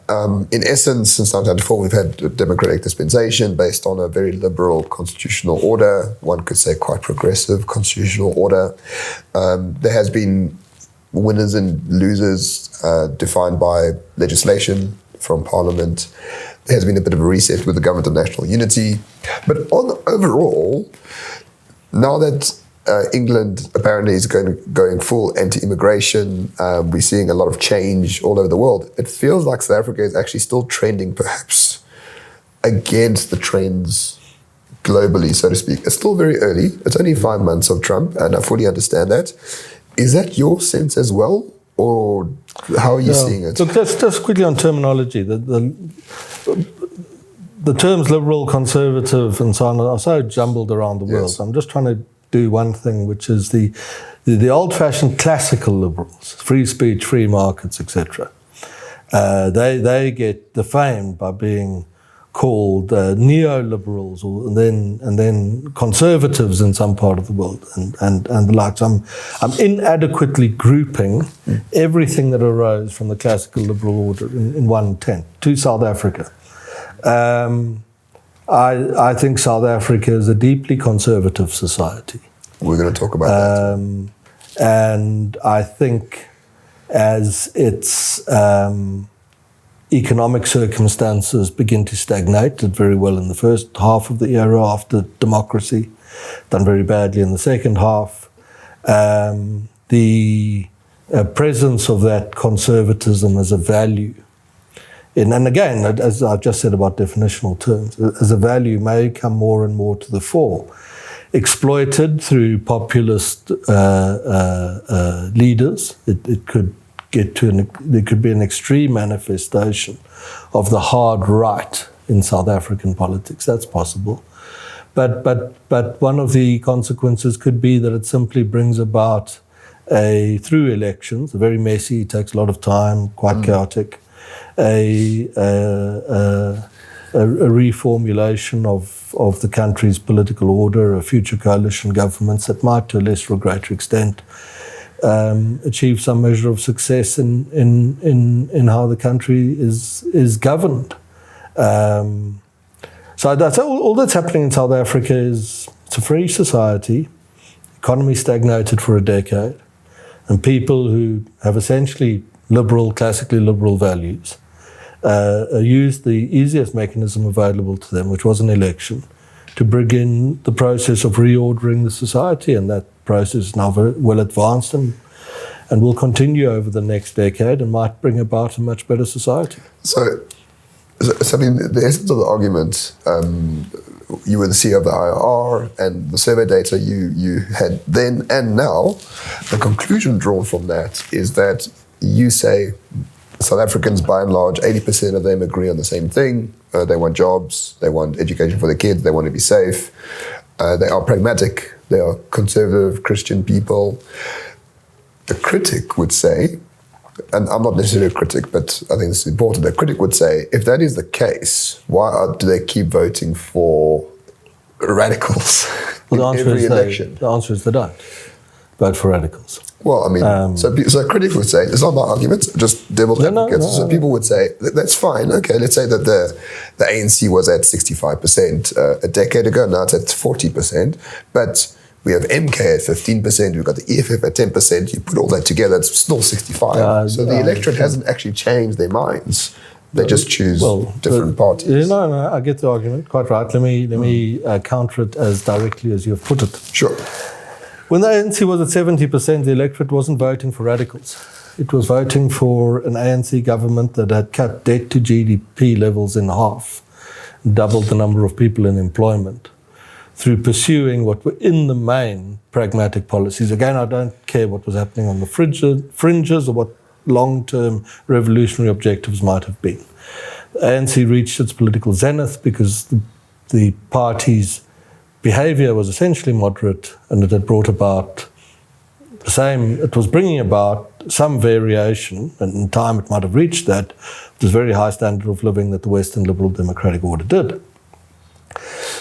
In essence, since 1994, we've had a democratic dispensation based on a very liberal constitutional order, one could say quite progressive constitutional order. There has been winners and losers defined by legislation from Parliament. There has been a bit of a reset with the Government of National Unity. But overall, now that England apparently is going full anti-immigration. We're seeing a lot of change all over the world. It feels like South Africa is actually still trending perhaps against the trends globally, so to speak. It's still very early. It's only 5 months of Trump, and I fully understand that. Is that your sense as well, or how are you seeing it? Look, just quickly on terminology. The terms liberal, conservative, and so on are so jumbled around the world. Yes. I'm just trying to do one thing, which is the old-fashioned classical liberals, free speech, free markets, etc. They get defamed by being called neoliberals, and then conservatives in some part of the world, and the like. So I'm inadequately grouping everything that arose from the classical liberal order in one tent to South Africa. I think South Africa is a deeply conservative society. We're going to talk about that. And I think as its economic circumstances begin to stagnate, did very well in the first half of the era after democracy, done very badly in the second half. The presence of that conservatism as a value, and again, as I've just said about definitional terms, as a value may come more and more to the fore, exploited through populist leaders. It could there could be an extreme manifestation of the hard right in South African politics. That's possible. But one of the consequences could be that it simply brings about through elections, very messy, takes a lot of time, quite chaotic, a reformulation of the country's political order, a future coalition governments that might, to a less or greater extent, achieve some measure of success in how the country is governed. So that's all that's happening in South Africa. It's a free society, economy stagnated for a decade, and people who have essentially classically liberal values used the easiest mechanism available to them, which was an election, to begin the process of reordering the society, and that process is now very well advanced and will continue over the next decade and might bring about a much better society. So I mean, the essence of the argument, you were the CEO of the IR, and the survey data you had then and now, the conclusion drawn from that is that you say South Africans, by and large, 80% of them agree on the same thing. They want jobs, they want education for their kids, they want to be safe. They are pragmatic, They are conservative Christian people. The critic would say, and I'm not necessarily a critic, but I think this is important. The critic would say, if that is the case, why do they keep voting for radicals in every election? The answer is they don't vote for radicals. Well, I mean, so a critic would say, it's not my argument, just devil's advocate. So people would say, that's fine. Okay, let's say that the ANC was at 65% a decade ago. Now it's at 40%. But we have MK at 15%. We've got the EFF at 10%. You put all that together, it's still 65%. So the electorate hasn't actually changed their minds. They just choose different parties. No, I get the argument. Quite right. Let me counter it as directly as you have put it. Sure. When the ANC was at 70%, the electorate wasn't voting for radicals. It was voting for an ANC government that had cut debt to GDP levels in half, doubled the number of people in employment, through pursuing what were in the main pragmatic policies. Again, I don't care what was happening on the fringes or what long-term revolutionary objectives might have been. The ANC reached its political zenith because the party's behavior was essentially moderate, and it had brought about it was bringing about some variation, and in time it might have reached that, this very high standard of living that the Western liberal democratic order did.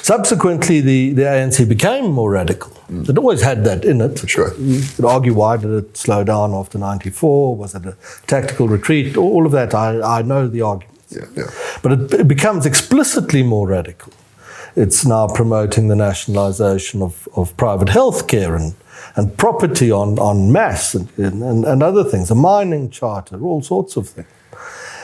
Subsequently, the ANC became more radical. It always had that in it. Sure. You could argue, why did it slow down after 94? Was it a tactical retreat? All of that, I know the arguments. Yeah. But it becomes explicitly more radical. It's now promoting the nationalisation of private health care and property en masse and other things, a mining charter, all sorts of things.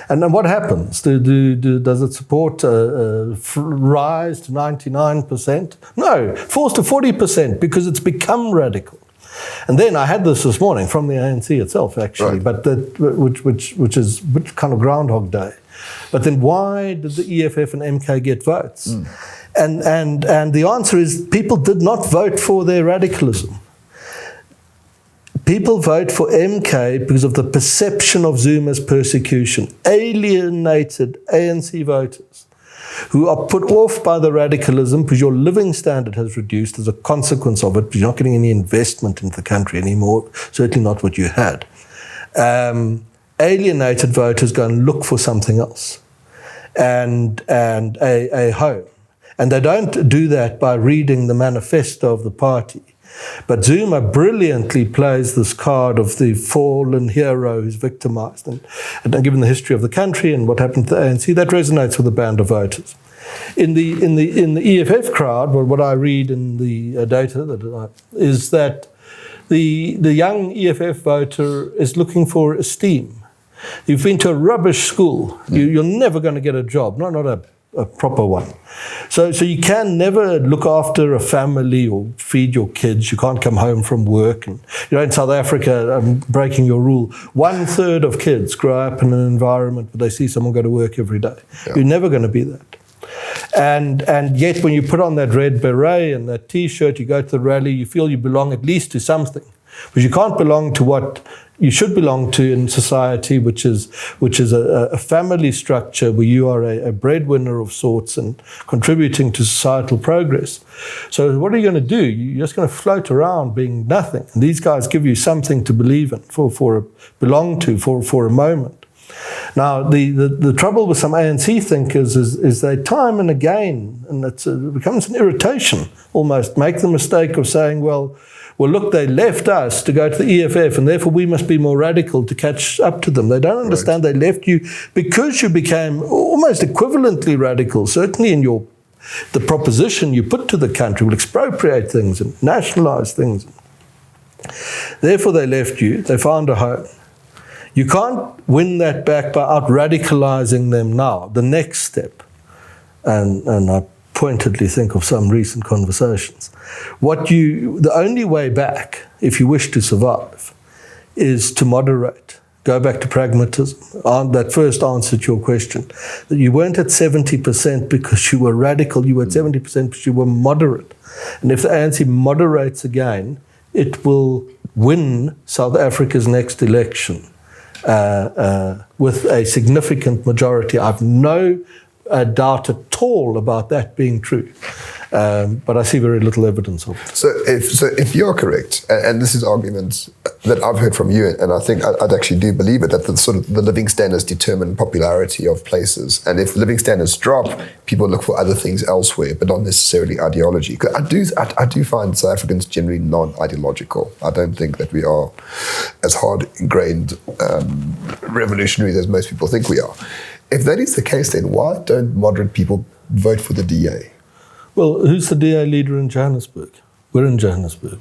And then what happens? Does it support a rise to 99%? No, falls to 40% because it's become radical. And then I had this morning from the ANC itself, actually, right. but which is kind of Groundhog Day. But then why did the EFF and MK get votes? And the answer is people did not vote for their radicalism. People vote for MK because of the perception of Zuma's persecution. Alienated ANC voters who are put off by the radicalism because your living standard has reduced as a consequence of it, because you're not getting any investment into the country anymore, certainly not what you had. Alienated voters go and look for something else and a home. And they don't do that by reading the manifesto of the party. But Zuma brilliantly plays this card of the fallen hero who's victimized. And given the history of the country and what happened to the ANC, that resonates with a band of voters. In the EFF crowd, what I read in the data is that the young EFF voter is looking for esteem. You've been to a rubbish school. You're never going to get a job, not a proper one. So you can never look after a family or feed your kids. You can't come home from work. And in South Africa, I'm breaking your rule, 1/3 of kids grow up in an environment where they see someone go to work every day. Yeah. You're never going to be that. And yet when you put on that red beret and that T-shirt, you go to the rally, you feel you belong at least to something. Because you can't belong to what you should belong to in society, which is a family structure where you are a breadwinner of sorts and contributing to societal progress. So what are you going to do? You're just going to float around being nothing. And these guys give you something to believe in, belong to for a moment. Now, the trouble with some ANC thinkers is they time and again, and it becomes an irritation almost, make the mistake of saying, well, look, they left us to go to the EFF, and therefore we must be more radical to catch up to them. They don't understand They left you because you became almost equivalently radical, certainly in the proposition you put to the country, will expropriate things and nationalize things. Therefore they left you, they found a home. You can't win that back by out-radicalizing them now, the next step. And I pointedly think of some recent conversations. The only way back, if you wish to survive, is to moderate. Go back to pragmatism. That first answer to your question. That you weren't at 70% because you were radical, you were at 70% because you were moderate. And if the ANC moderates again, it will win South Africa's next election with a significant majority. I've no doubt at all about that being true. Mm. But I see very little evidence of it. So if you're correct, and this is arguments that I've heard from you, and I think I'd actually do believe it, that the living standards determine popularity of places, and if living standards drop, people look for other things elsewhere, but not necessarily ideology. 'Cause I do find South Africans generally non-ideological. I don't think that we are as hard ingrained revolutionaries as most people think we are. If that is the case, then why don't moderate people vote for the DA? Well, who's the DA leader in Johannesburg? We're in Johannesburg.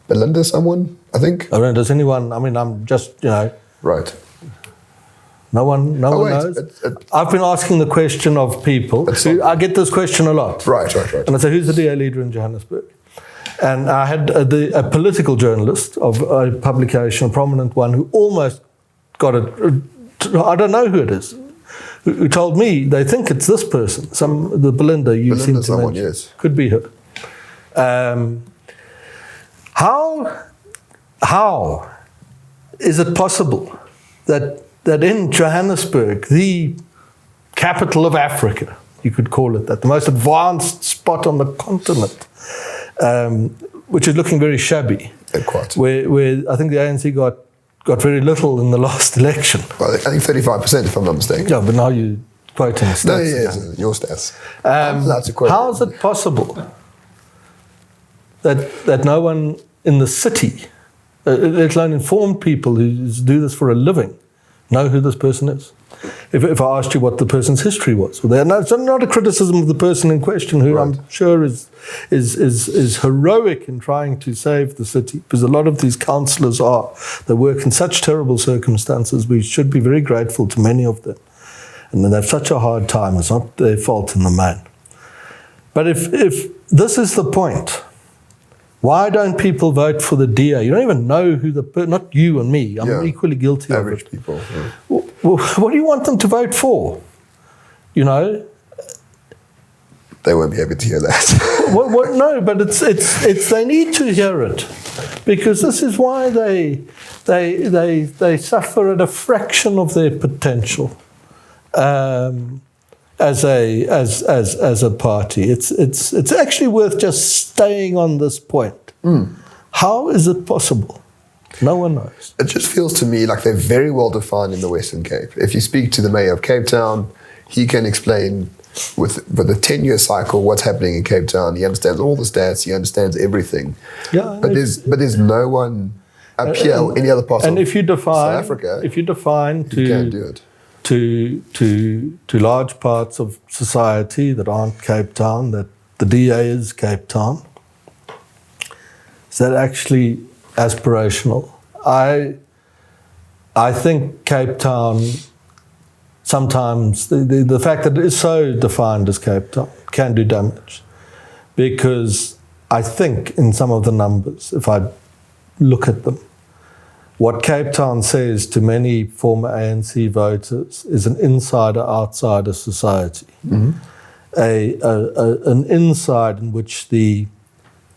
Belinda, someone, I think. I mean, does anyone? I mean, I'm just, Right. No one knows. I've been asking the question of people. I get this question a lot. Right. And I say, who's the DA leader in Johannesburg? And I had a political journalist of a publication, a prominent one, who almost got it. I don't know who it is. Who told me they think it's this person, the Belinda you seem to someone, mention. yes. Could be her. How is it possible that in Johannesburg, the capital of Africa, you could call it that, the most advanced spot on the continent, which is looking very shabby, where I think the ANC got very little in the last election. Well, I think 35%, if I'm not mistaken. Yeah, but now you're quoting stats. No, yes, your stats. How is it possible that no one in the city, let alone informed people who do this for a living, know who this person is? If I asked you what the person's history was, no, it's not a criticism of the person in question, who I'm sure is heroic in trying to save the city, because a lot of these councillors they work in such terrible circumstances. We should be very grateful to many of them, and they have such a hard time. It's not their fault in the main. But if this is the point, why don't people vote for the DA? You don't even know who not you and me. I'm equally guilty of it. Average people. Yeah. Well, what do you want them to vote for? They won't be able to hear that. No, but it's they need to hear it, because this is why they suffer at a fraction of their potential as a party. It's actually worth just staying on this point. How is it possible? No one knows. It just feels to me like they're very well defined in the Western Cape. If you speak to the mayor of Cape Town, he can explain with a 10-year cycle what's happening in Cape Town. He understands all the stats. He understands everything. Yeah, but there's no one up here or any other part of South Africa. If you define you can't do it. To large parts of society that aren't Cape Town, that the DA is Cape Town, is that actually aspirational? I think Cape Town, sometimes the fact that it is so defined as Cape Town can do damage, because I think in some of the numbers, if I look at them, what Cape Town says to many former ANC voters is an insider-outsider society. Mm-hmm. An inside in which the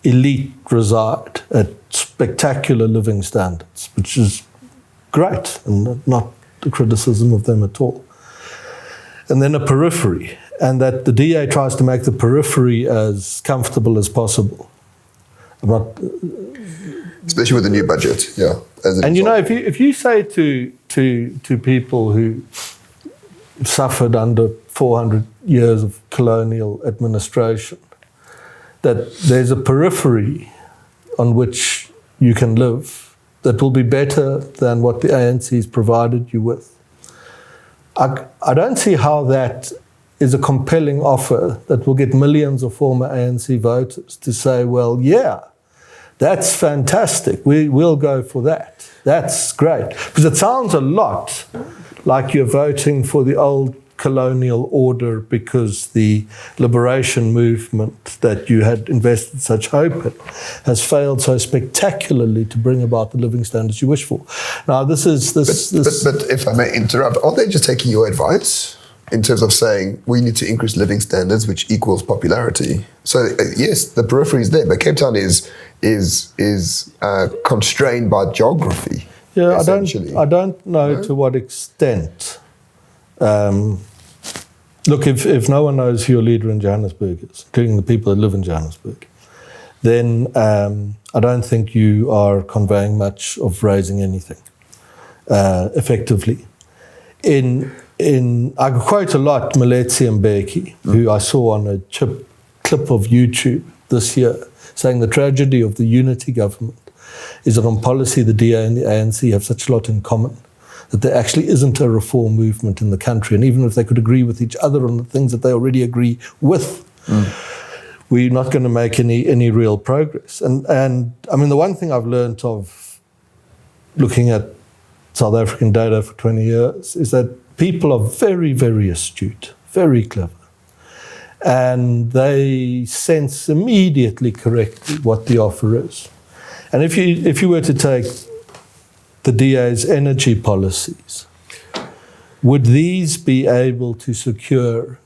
elite reside at spectacular living standards, which is great and not a criticism of them at all. And then a periphery, and that the DA tries to make the periphery as comfortable as possible. Especially with the new budget, yeah. And if you say to people who suffered under 400 years of colonial administration that there's a periphery on which you can live that will be better than what the ANC's provided you with, I don't see how that is a compelling offer that will get millions of former ANC voters to say, well, yeah, that's fantastic. We'll go for that. That's great. Because it sounds a lot like you're voting for the old colonial order because the liberation movement that you had invested such hope in has failed so spectacularly to bring about the living standards you wish for. Now, But if I may interrupt, aren't they just taking your advice in terms of saying we need to increase living standards, which equals popularity? So yes, the periphery is there, but Cape Town is constrained by geography. Yeah, I don't know to what extent Look, if no one knows who your leader in Johannesburg is, including the people that live in Johannesburg, then I don't think you are conveying much of raising anything effectively. I quote a lot Maletsi Mbeki, who I saw on a clip of YouTube this year, saying the tragedy of the unity government is that on policy the DA and the ANC have such a lot in common that there actually isn't a reform movement in the country. And even if they could agree with each other on the things that they already agree with, we're not going to make any real progress. And I mean, the one thing I've learned of looking at South African data for 20 years is that people are very, very astute, very clever. And they sense immediately correctly what the offer is. And if you were to take the DA's energy policies, would these be able to secure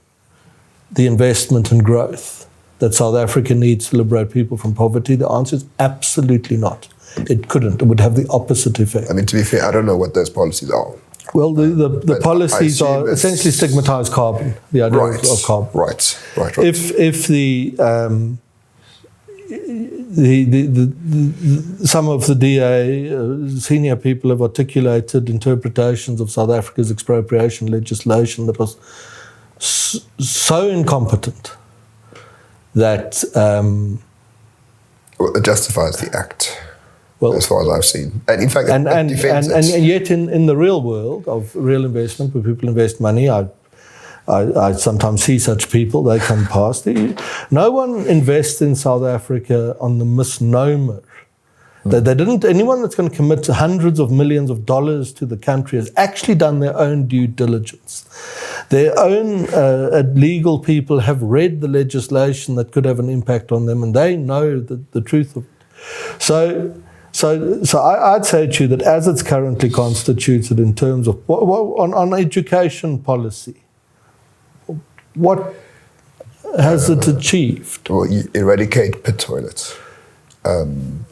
the investment and growth that South Africa needs to liberate people from poverty? The answer is absolutely not. It couldn't. It would have the opposite effect. I mean, to be fair, I don't know what those policies are. Well, the policies are essentially stigmatise carbon, the idea of carbon. Right. If some of the DA senior people have articulated interpretations of South Africa's expropriation legislation that was so incompetent that it justifies the act. Well, as far as I've seen. And in fact, and yet in the real world of real investment, where people invest money, I sometimes see such people, they come past. No one invests in South Africa on the misnomer. They didn't. Anyone that's going to commit hundreds of millions of dollars to the country has actually done their own due diligence. Their own legal people have read the legislation that could have an impact on them, and they know the truth of it. So I'd say to you that as it's currently constituted in terms of on education policy, what has it achieved? Well, you eradicate pit toilets. But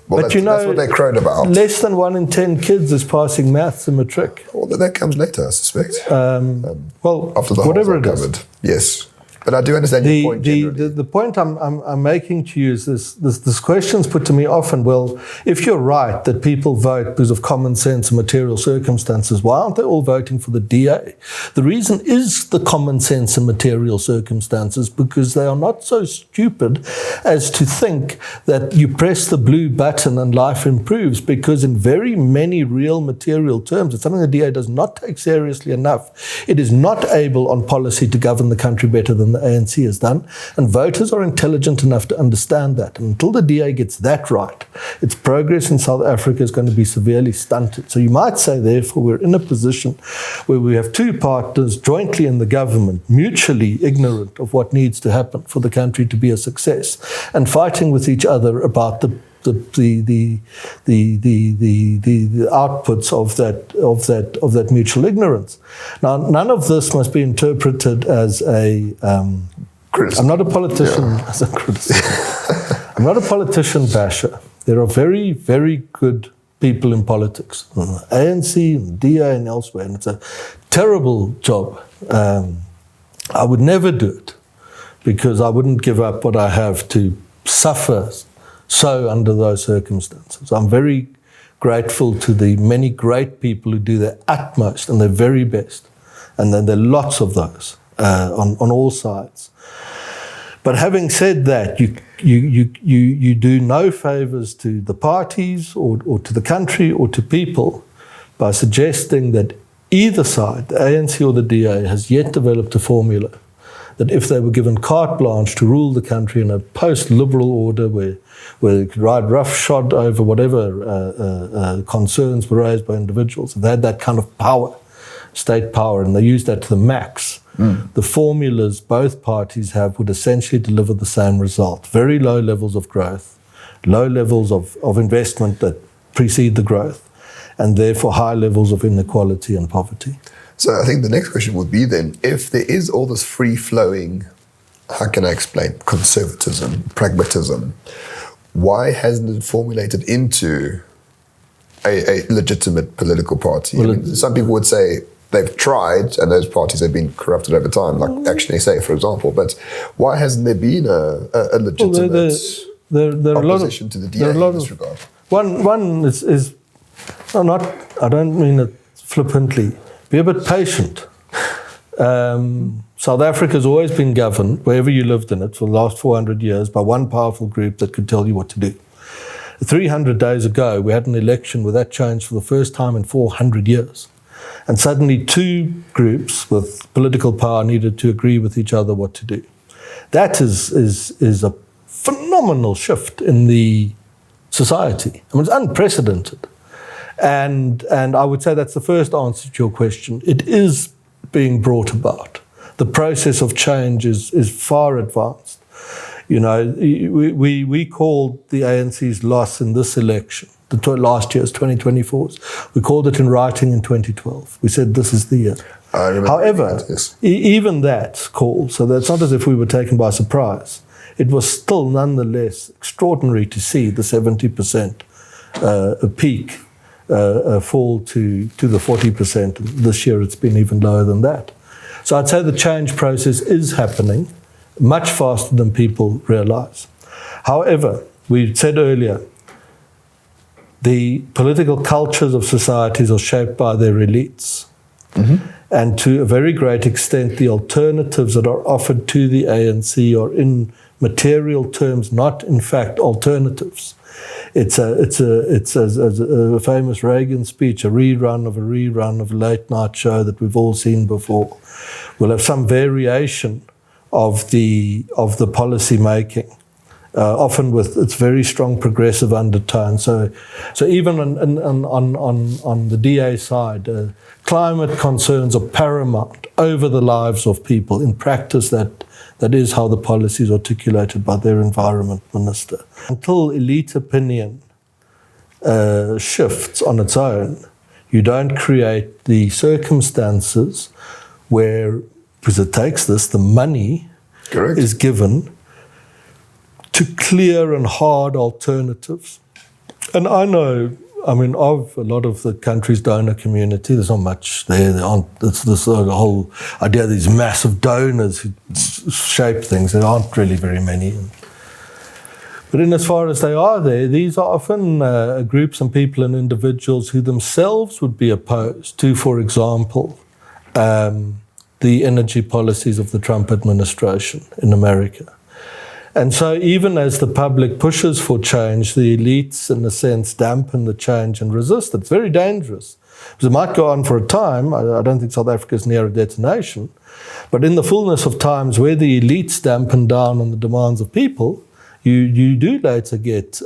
that's what they crowed about. Less than 1 in 10 kids is passing maths and matric. Well, that comes later, I suspect. Well, after the whatever it covered. is. Yes. But I do understand your point. The point I'm making to you is this question's put to me often, well, if you're right that people vote because of common sense and material circumstances, why aren't they all voting for the DA? The reason is the common sense and material circumstances, because they are not so stupid as to think that you press the blue button and life improves, because in very many real material terms, it's something the DA does not take seriously enough. It is not able on policy to govern the country better than the ANC has done, and voters are intelligent enough to understand that. And until the DA gets that right, its progress in South Africa is going to be severely stunted. So you might say, therefore, we're in a position where we have two partners jointly in the government, mutually ignorant of what needs to happen for the country to be a success, and fighting with each other about the outputs of that mutual ignorance. Now, none of this must be interpreted as a criticism. I'm not a politician as a criticism. I'm not a politician basher. There are very, very good people in politics, ANC, DA, and elsewhere, and it's a terrible job. I would never do it, because I wouldn't give up what I have to suffer so under those circumstances. I'm very grateful to the many great people who do their utmost and their very best. And then there are lots of those on all sides. But having said that, you do no favors to the parties or to the country or to people by suggesting that either side, the ANC or the DA, has yet developed a formula that if they were given carte blanche to rule the country in a post-liberal order where they could ride roughshod over whatever concerns were raised by individuals, if they had that kind of power, state power, and they used that to the max, the formulas both parties have would essentially deliver the same result. Very low levels of growth, low levels of investment that precede the growth, and therefore high levels of inequality and poverty. So I think the next question would be then, if there is all this free-flowing, how can I explain, conservatism, pragmatism, why hasn't it formulated into a legitimate political party? Well, some people would say they've tried, and those parties have been corrupted over time, like Action SA, for example. But why hasn't there been a legitimate opposition to the DA in this regard? One is not, I don't mean it flippantly, be a bit patient. South Africa's always been governed, wherever you lived in it, for the last 400 years by one powerful group that could tell you what to do. 300 days ago, we had an election where that changed for the first time in 400 years. And suddenly two groups with political power needed to agree with each other what to do. That is a phenomenal shift in the society. I mean, it's unprecedented. And I would say that's the first answer to your question. It is being brought about. The process of change is far advanced. You know, we called the ANC's loss in this election, last year's 2024's, we called it in writing in 2012. We said this is the year. However, even that call, so that's not as if we were taken by surprise, it was still nonetheless extraordinary to see the 70% peak fall to the 40%. This year it's been even lower than that. So I'd say the change process is happening much faster than people realize. However, we said earlier, the political cultures of societies are shaped by their elites. Mm-hmm. And to a very great extent, the alternatives that are offered to the ANC are in material terms, not in fact alternatives. It's a famous Reagan speech, a rerun of a late night show that we've all seen before. We'll have some variation of the policy making, often with its very strong progressive undertone. So even on the DA side, climate concerns are paramount over the lives of people. In practice, that is how the policy is articulated by their environment minister. Until elite opinion shifts on its own, you don't create the circumstances where, because it takes this, the money Correct. Is given to clear and hard alternatives. And I know, I mean, of a lot of the country's donor community, there's not much there. There aren't, it's this whole idea of these massive donors who shape things. There aren't really very many. But in as far as they are there, these are often groups and people and individuals who themselves would be opposed to, for example, the energy policies of the Trump administration in America. And so even as the public pushes for change, the elites, in a sense, dampen the change and resist it. It's very dangerous. Because it might go on for a time. I don't think South Africa is near a detonation. But in the fullness of times where the elites dampen down on the demands of people, you do later get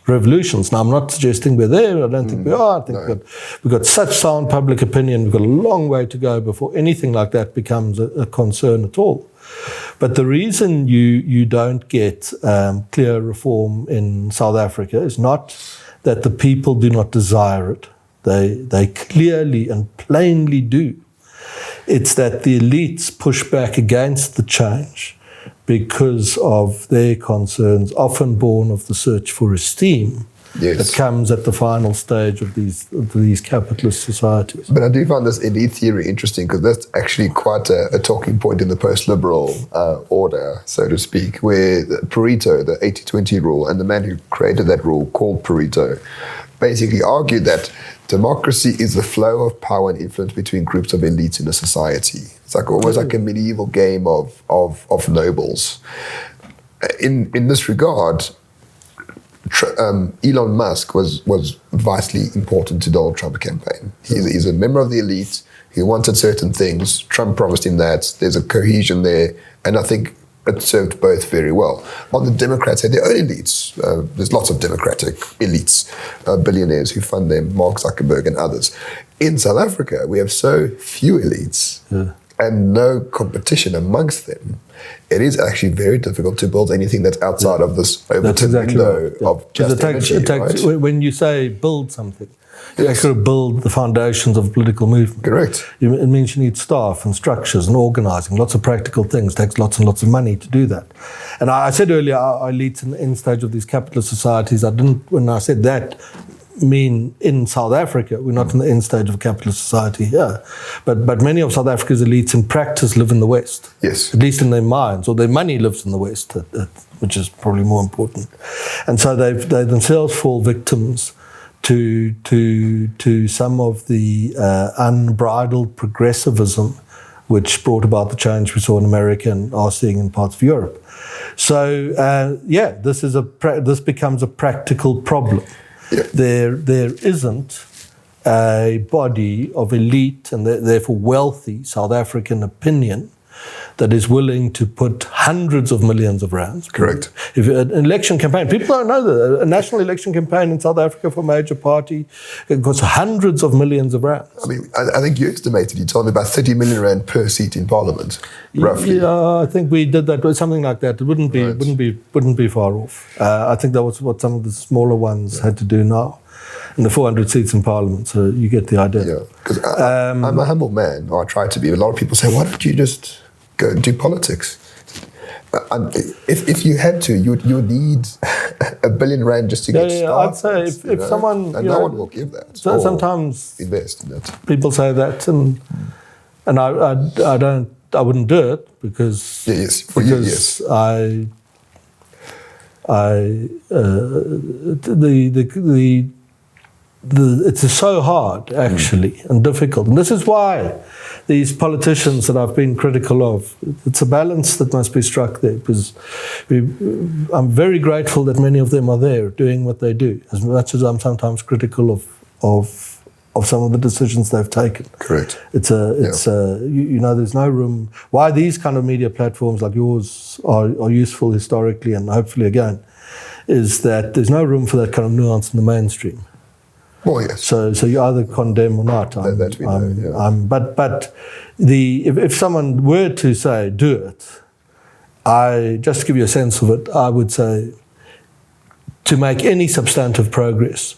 revolutions. Now, I'm not suggesting we're there. I don't think we are. I think we've got such sound public opinion. We've got a long way to go before anything like that becomes a concern at all. But the reason you don't get clear reform in South Africa is not that the people do not desire it. They clearly and plainly do. It's that the elites push back against the change because of their concerns, often born of the search for esteem. Yes. That comes at the final stage of these capitalist societies. But I do find this elite theory interesting because that's actually quite a talking point in the post-liberal order, so to speak, where Pareto, the 80-20 rule, and the man who created that rule, called Pareto, basically argued that democracy is the flow of power and influence between groups of elites in a society. It's like almost like a medieval game of nobles. In this regard, Elon Musk was vitally important to Donald Trump's campaign. He's a member of the elite. He wanted certain things. Trump promised him that. There's a cohesion there. And I think it served both very well. On the Democrats had their own elites. There's lots of Democratic elites, billionaires who fund them, Mark Zuckerberg and others. In South Africa, we have so few elites and no competition amongst them. It is actually very difficult to build anything that's outside of this Overton window of just energy. Right? When you say build something, you actually build the foundations of a political movement. Correct. It means you need staff and structures and organising, lots of practical things. It takes lots and lots of money to do that. And I said earlier, our elites in the end stage of these capitalist societies, when I said that, mean in South Africa. We're not in the end stage of a capitalist society here. But many of South Africa's elites in practice live in the West. Yes. At least in their minds, or their money lives in the West, which is probably more important. And so they themselves fall victims to some of the unbridled progressivism which brought about the change we saw in America and are seeing in parts of Europe. So this becomes a practical problem. Yeah. There isn't a body of elite and therefore wealthy South African opinion that is willing to put hundreds of millions of rands. Correct. If an election campaign, people don't know that a national election campaign in South Africa for a major party, it costs hundreds of millions of rands. I mean, I think you estimated, you told me about 30 million rand per seat in Parliament, roughly. Yeah, I think we did that, something like that. It wouldn't be far off. I think that was what some of the smaller ones had to do now. And the 400 seats in Parliament, so you get the idea. Yeah, because I'm a humble man, or I try to be. A lot of people say, why don't you just go do politics? And if you had to, you would need R1 billion just to get started. I'd say if someone... And no one will give that. So sometimes invest in that. People say that, and I wouldn't do it because... Yes, for you, yes. It's so hard, actually, and difficult. And this is why these politicians that I've been critical of, it's a balance that must be struck there, because I'm very grateful that many of them are there doing what they do, as much as I'm sometimes critical of some of the decisions they've taken. Correct. There's no room. Why these kind of media platforms like yours are useful historically and hopefully again, is that there's no room for that kind of nuance in the mainstream. Well, yes. So you either condemn or not. That we know, yeah. But if someone were to say do it, just to give you a sense of it, I would say to make any substantive progress,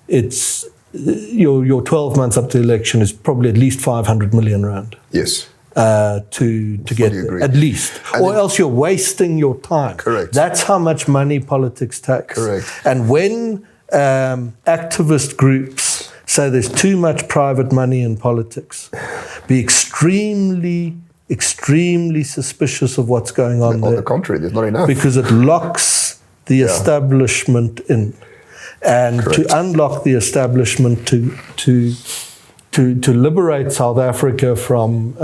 it's your 12 months up to the election is probably at least 500 million rand. Yes. To get there, at least, or else you're wasting your time. Correct. That's how much money politics takes. Correct. And when activist groups say there's too much private money in politics, be extremely, extremely suspicious of what's going on there. On the contrary, there's not enough. Because it locks the establishment in. And Correct. to unlock the establishment, to liberate South Africa from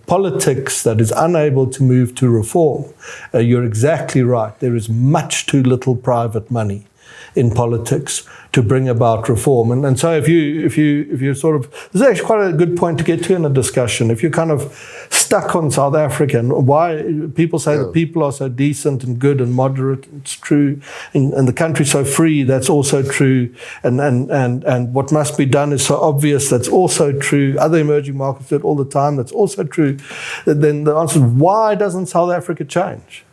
politics that is unable to move to reform, you're exactly right. There is much too little private money in politics to bring about reform. And so if you sort of, this is actually quite a good point to get to in a discussion. If you're kind of stuck on South Africa and why people say that people are so decent and good and moderate, it's true, and the country's so free, that's also true, and what must be done is so obvious, that's also true, other emerging markets do it all the time, that's also true, then the answer is, why doesn't South Africa change?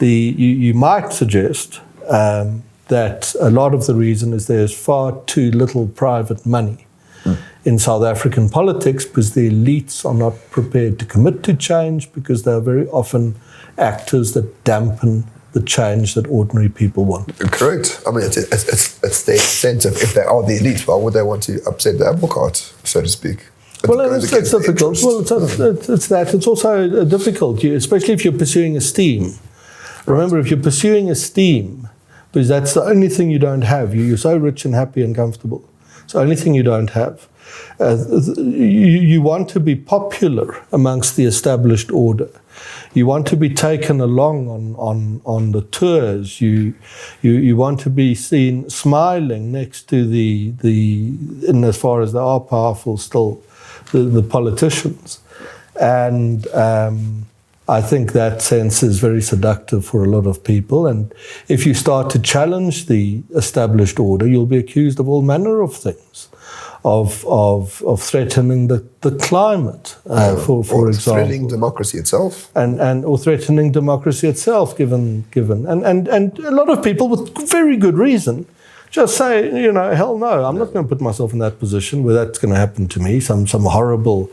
You might suggest that a lot of the reason is there's far too little private money in South African politics because the elites are not prepared to commit to change because they are very often actors that dampen the change that ordinary people want. Correct. I mean, it's their sense of if they are the elite, why would they want to upset the apple cart, so to speak? Well, it's difficult. Well, it's that. It's also difficult, especially if you're pursuing esteem. Remember, if you're pursuing esteem, because that's the only thing you don't have. You're so rich and happy and comfortable. It's the only thing you don't have. You want to be popular amongst the established order. You want to be taken along on the tours. You want to be seen smiling next to in as far as they are powerful still, the politicians. And I think that sense is very seductive for a lot of people. And if you start to challenge the established order, you'll be accused of all manner of things, of threatening the climate, for example. Threatening democracy itself. Or threatening democracy itself, given and a lot of people with very good reason just say, hell no, I'm not going to put myself in that position where that's going to happen to me. Some horrible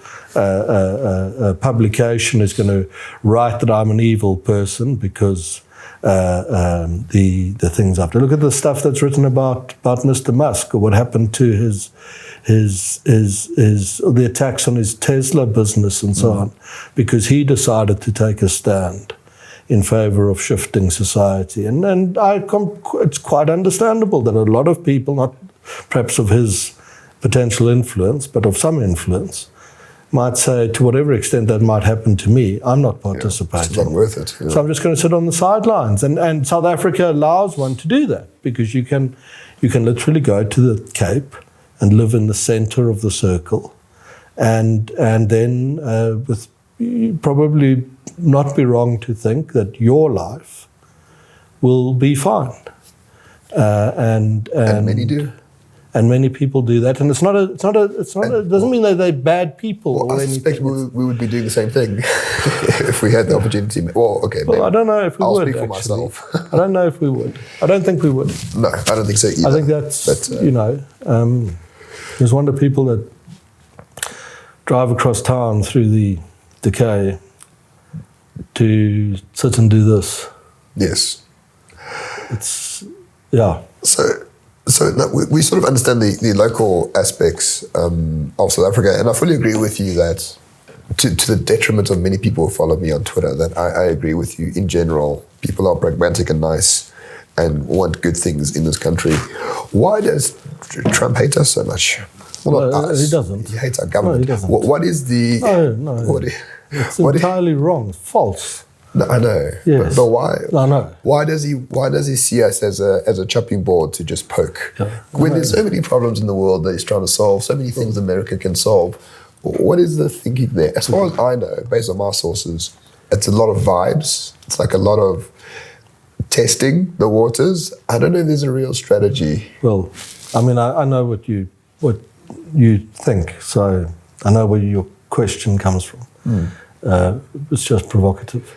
publication is going to write that I'm an evil person because the things after. Look at the stuff that's written about Mr. Musk, or what happened to the attacks on his Tesla business and so on, because he decided to take a stand in favor of shifting society. And it's quite understandable that a lot of people, not perhaps of his potential influence, but of some influence, might say, to whatever extent that might happen to me, I'm not participating. It's not worth it. So I'm just going to sit on the sidelines. And South Africa allows one to do that, because you can literally go to the Cape and live in the center of the circle, and then with probably not be wrong to think that your life will be fine. And many do. And many people do that, and it doesn't mean that they're bad people. Well, I suspect we would be doing the same thing if we had the opportunity. Well, okay. Well, I don't know if we would. I'll speak for myself. I don't know if we would. I don't think we would. No, I don't think so either. I think that's there's one of the people that drive across town through the decay to sit and do this. Yes. It's, yeah. So no, we sort of understand the local aspects of South Africa, and I fully agree with you that to the detriment of many people who follow me on Twitter, that I agree with you. In general, people are pragmatic and nice and want good things in this country. Why does Trump hate us so much? Well, not us. He doesn't. He hates our government. No, he doesn't. What is the... No. It's entirely wrong. False. No, I know. Yes. But why? I know. Why does he see us as a chopping board to just poke? Yeah, when there's so many problems in the world that he's trying to solve, so many things America can solve. What is the thinking there? As far as I know, based on my sources, it's a lot of vibes. It's like a lot of testing the waters. I don't know if there's a real strategy. Well, I mean, I know what you think, so I know where your question comes from. It's just provocative.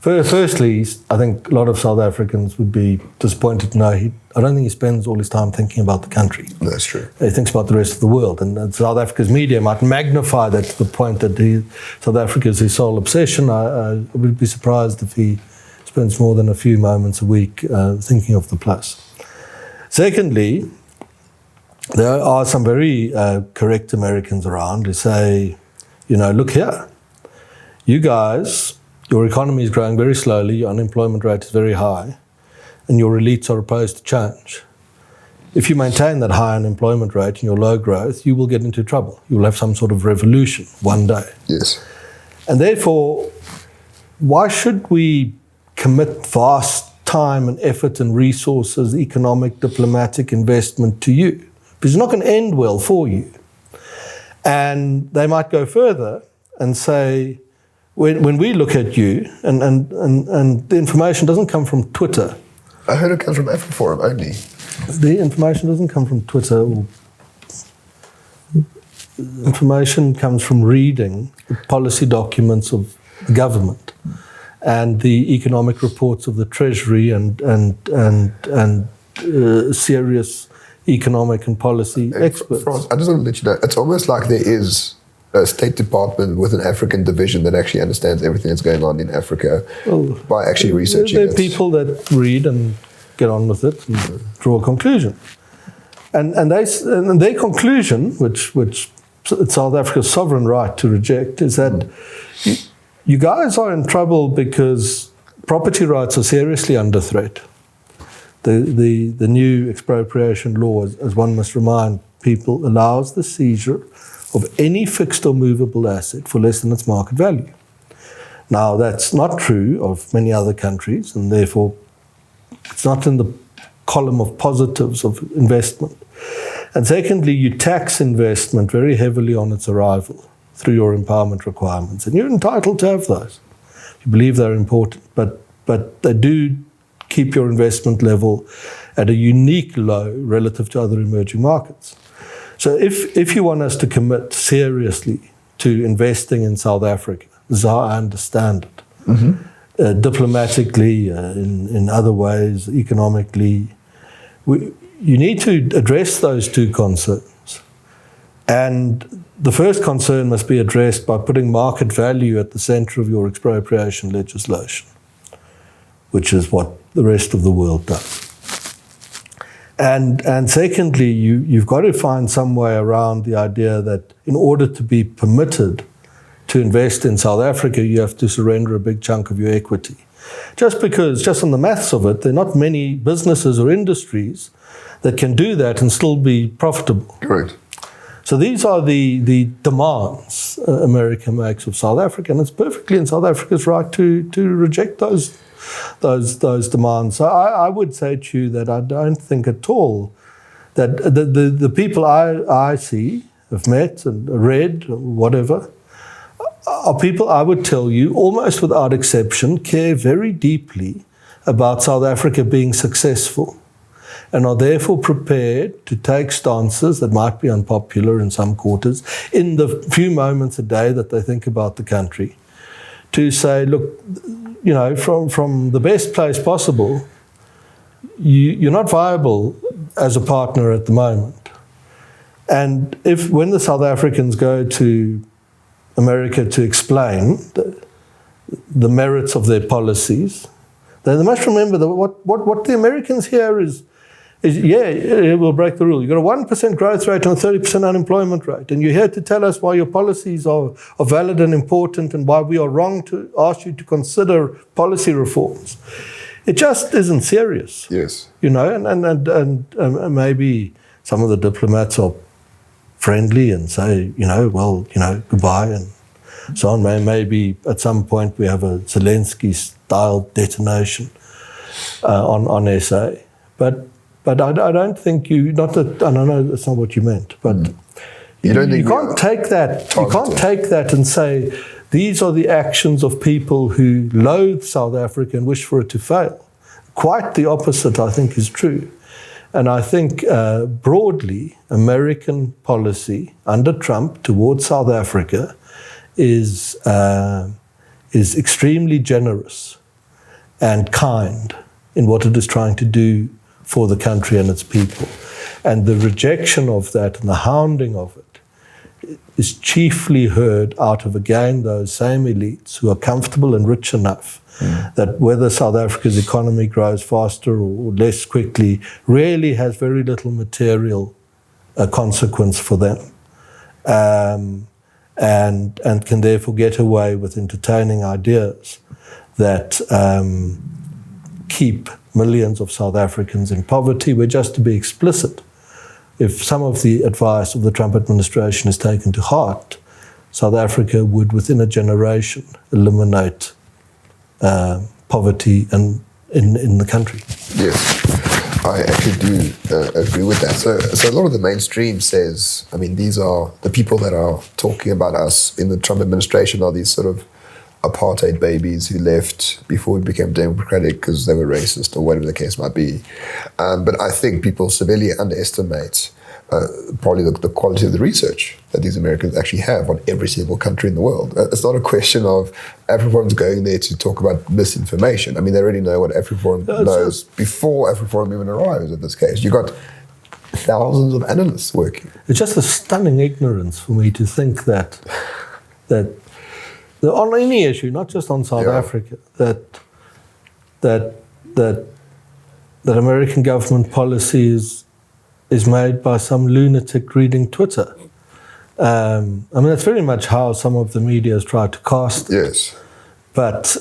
Firstly, I think a lot of South Africans would be disappointed to know I don't think he spends all his time thinking about the country. That's true. He thinks about the rest of the world, and South Africa's media might magnify that to the point that South Africa is his sole obsession. I would be surprised if he spends more than a few moments a week thinking of the plus. Secondly, there are some very correct Americans around who say, look here, you guys, your economy is growing very slowly, your unemployment rate is very high, and your elites are opposed to change. If you maintain that high unemployment rate and your low growth, you will get into trouble. You will have some sort of revolution one day. Yes. And therefore, why should we commit vast time and effort and resources, economic, diplomatic investment to you? Because it's not going to end well for you. And they might go further and say, when we look at you, and the information doesn't come from Twitter. I heard it comes from AfriForum only. The information doesn't come from Twitter. Information comes from reading the policy documents of the government and the economic reports of the Treasury and serious economic and policy experts. Frans, I just want to let you know, it's almost like there is a State Department with an African division that actually understands everything that's going on in Africa by actually researching it. There are people that read and get on with it and draw a conclusion. And their conclusion, which it's South Africa's sovereign right to reject, is that you guys are in trouble because property rights are seriously under threat. The new expropriation law, as one must remind people, allows the seizure of any fixed or movable asset for less than its market value. Now, that's not true of many other countries, and therefore it's not in the column of positives of investment. And secondly, you tax investment very heavily on its arrival through your empowerment requirements, and you're entitled to have those. You believe they're important, but they do keep your investment level at a unique low relative to other emerging markets. So if you want us to commit seriously to investing in South Africa, this is how I understand it, diplomatically, in other ways, economically, you need to address those two concerns. And the first concern must be addressed by putting market value at the center of your expropriation legislation. which is what the rest of the world does. And secondly, you've got to find some way around the idea that in order to be permitted to invest in South Africa, you have to surrender a big chunk of your equity. Just on the maths of it, there are not many businesses or industries that can do that and still be profitable. Correct. So these are the demands America makes of South Africa, and it's perfectly in South Africa's right to reject those demands. So I would say to you that I don't think at all that the people I see, have met and read, or whatever, are people I would tell you, almost without exception, care very deeply about South Africa being successful, and are therefore prepared to take stances that might be unpopular in some quarters, in the few moments a day that they think about the country, to say, look, you know, from the best place possible, you're not viable as a partner at the moment. And when the South Africans go to America to explain the merits of their policies, they must remember that what the Americans hear is it will break the rule. You've got a 1% growth rate and a 30% unemployment rate, and you're here to tell us why your policies are valid and important, and why we are wrong to ask you to consider policy reforms. It just isn't serious. Yes. You know, and maybe some of the diplomats are friendly and say, goodbye and so on. Maybe at some point we have a Zelensky-style detonation on SA. But I don't think not that, I don't know, that's not what you meant, but you can't take that. You can't take that and say, these are the actions of people who loathe South Africa and wish for it to fail. Quite the opposite, I think, is true. And I think broadly, American policy under Trump towards South Africa is extremely generous and kind in what it is trying to do for the country and its people. And the rejection of that and the hounding of it is chiefly heard out of, again, those same elites who are comfortable and rich enough that whether South Africa's economy grows faster or less quickly really has very little material consequence for them, and can therefore get away with entertaining ideas that keep millions of South Africans in poverty, where, just to be explicit, if some of the advice of the Trump administration is taken to heart, South Africa would, within a generation, eliminate poverty in the country. Yes, I actually do agree with that. So a lot of the mainstream says, I mean, these are the people that are talking about us in the Trump administration are these sort of apartheid babies who left before we became democratic because they were racist or whatever the case might be. But I think people severely underestimate probably the quality of the research that these Americans actually have on every single country in the world. It's not a question of AfriForum's going there to talk about misinformation. I mean, they already know what AfriForum knows before AfriForum even arrives at this case. You've got thousands of analysts working. It's just a stunning ignorance for me to think that on any issue, not just on South Africa, that American government policy is made by some lunatic reading Twitter. I mean, that's very much how some of the media has tried to cast it. Yes. But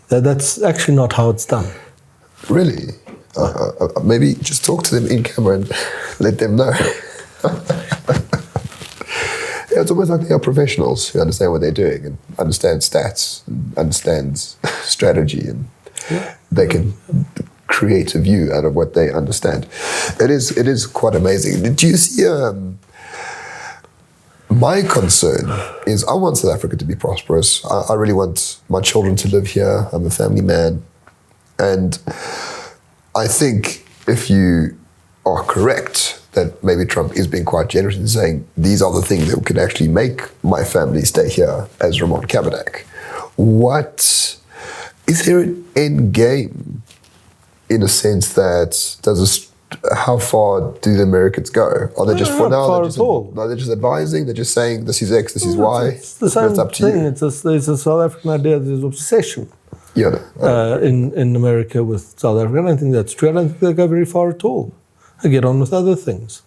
that's actually not how it's done. Really? Maybe just talk to them in camera and let them know. Yeah, it's almost like they are professionals who understand what they're doing and understand stats and understand strategy, and they can create a view out of what they understand. It is quite amazing. Do you see? My concern is I want South Africa to be prosperous. I really want my children to live here. I'm a family man, and I think if you are correct that maybe Trump is being quite generous in saying these are the things that could actually make my family stay here as Ramon Kabanak. What is there an end game, in a sense that does how far do the Americans go? Are they just for now? They're just advising. They're just saying this is X, this is Y. It's the same thing. There's a South African idea. There's obsession. In America with South Africa. I don't think that's true. I don't think they go very far at all. They get on with other things.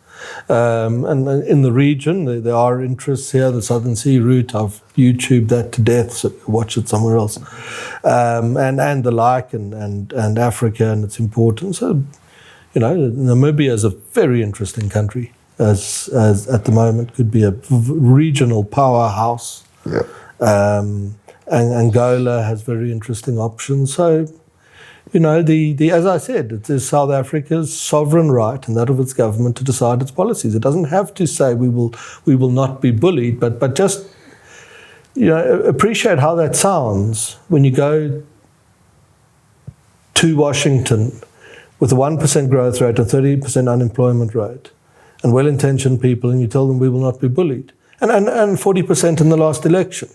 And in the region, there are interests here. The Southern Sea route, I've YouTubed that to death, so watch it somewhere else. And the like, and Africa and its importance. So, Namibia is a very interesting country, as at the moment could be a regional powerhouse. Angola has very interesting options. So, as I said, it is South Africa's sovereign right and that of its government to decide its policies. It doesn't have to say we will not be bullied, but just appreciate how that sounds when you go to Washington with a 1% growth rate, a 30% unemployment rate, and well-intentioned people, and you tell them we will not be bullied, and 40% in the last election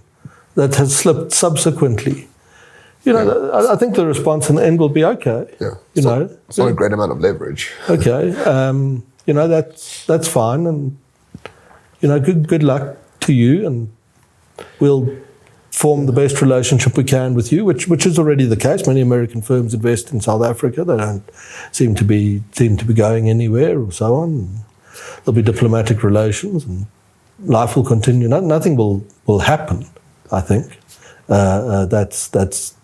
that has slipped subsequently. I think the response in the end will be okay. It's not a great amount of leverage. Okay, that's fine, and good luck to you, and we'll form the best relationship we can with you, which is already the case. Many American firms invest in South Africa. They don't seem to be going anywhere, or so on. There'll be diplomatic relations, and life will continue. Nothing will happen, I think. That's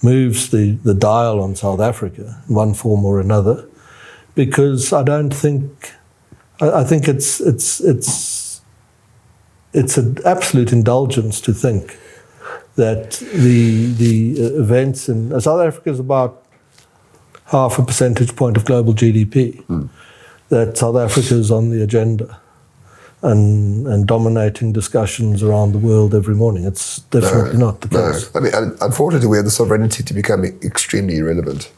moves the dial on South Africa in one form or another, because I think it's an absolute indulgence to think that the events in South Africa is about 0.5 percentage point of global GDP. That South Africa is on the agenda and dominating discussions around the world every morning. It's definitely not the case. I mean, unfortunately, we have the sovereignty to become extremely irrelevant.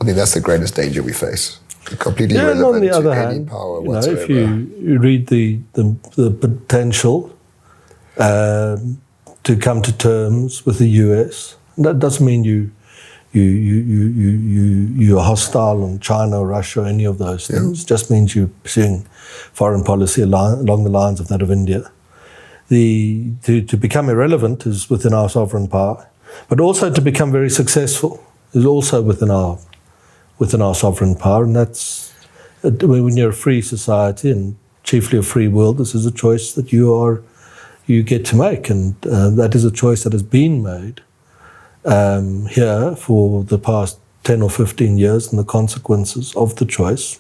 I think that's the greatest danger we face. Completely irrelevant on the other to hand, any power whatsoever. If you read the potential to come to terms with the US, that doesn't mean you're hostile on China or Russia or any of those things. It just means you're pursuing foreign policy along the lines of that of India. To become irrelevant is within our sovereign power, but also to become very successful is also within our sovereign power, and that's when you're a free society and chiefly a free world. This is a choice that you get to make, and that is a choice that has been made here for the past 10 or 15 years, and the consequences of the choice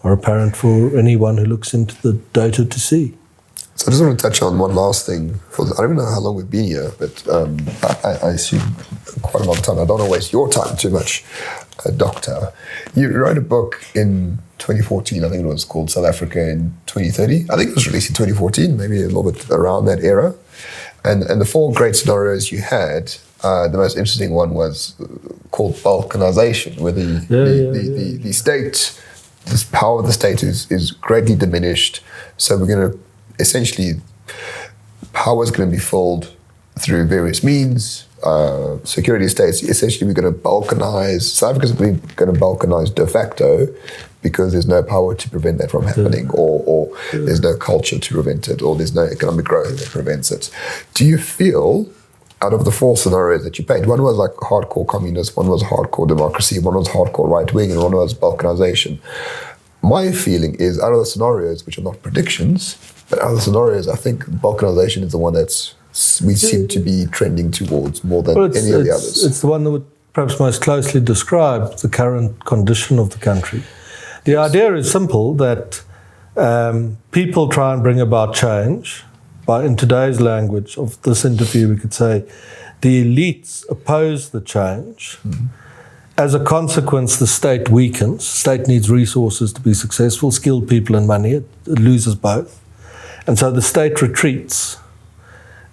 are apparent for anyone who looks into the data to see. So I just want to touch on one last thing. I don't even know how long we've been here, but I assume quite a long time. I don't want to waste your time too much, Doctor. You wrote a book in 2014, I think it was, called South Africa in 2030. I think it was released in 2014, maybe a little bit around that era. And the four great scenarios you had, the most interesting one was called Balkanization, where the state, this power of the state is greatly diminished. So we're going to essentially, power is going to be filled through various means, security states. Essentially, we're going to balkanize. South Africa's going to balkanize de facto because there's no power to prevent that from happening, or there's no culture to prevent it, or there's no economic growth that prevents it. Do you feel, out of the four scenarios that you paint, one was like hardcore communist, one was hardcore democracy, one was hardcore right-wing, and one was balkanization. My feeling is, out of the scenarios, which are not predictions, but out of the scenarios, I think balkanization is the one we seem to be trending towards more than any of the others. It's the one that would perhaps most closely describe the current condition of the country. The idea is simple, that people try and bring about change. In today's language of this interview, we could say the elites oppose the change. Mm-hmm. As a consequence, the state weakens. The state needs resources to be successful, skilled people and money. It loses both. And so the state retreats.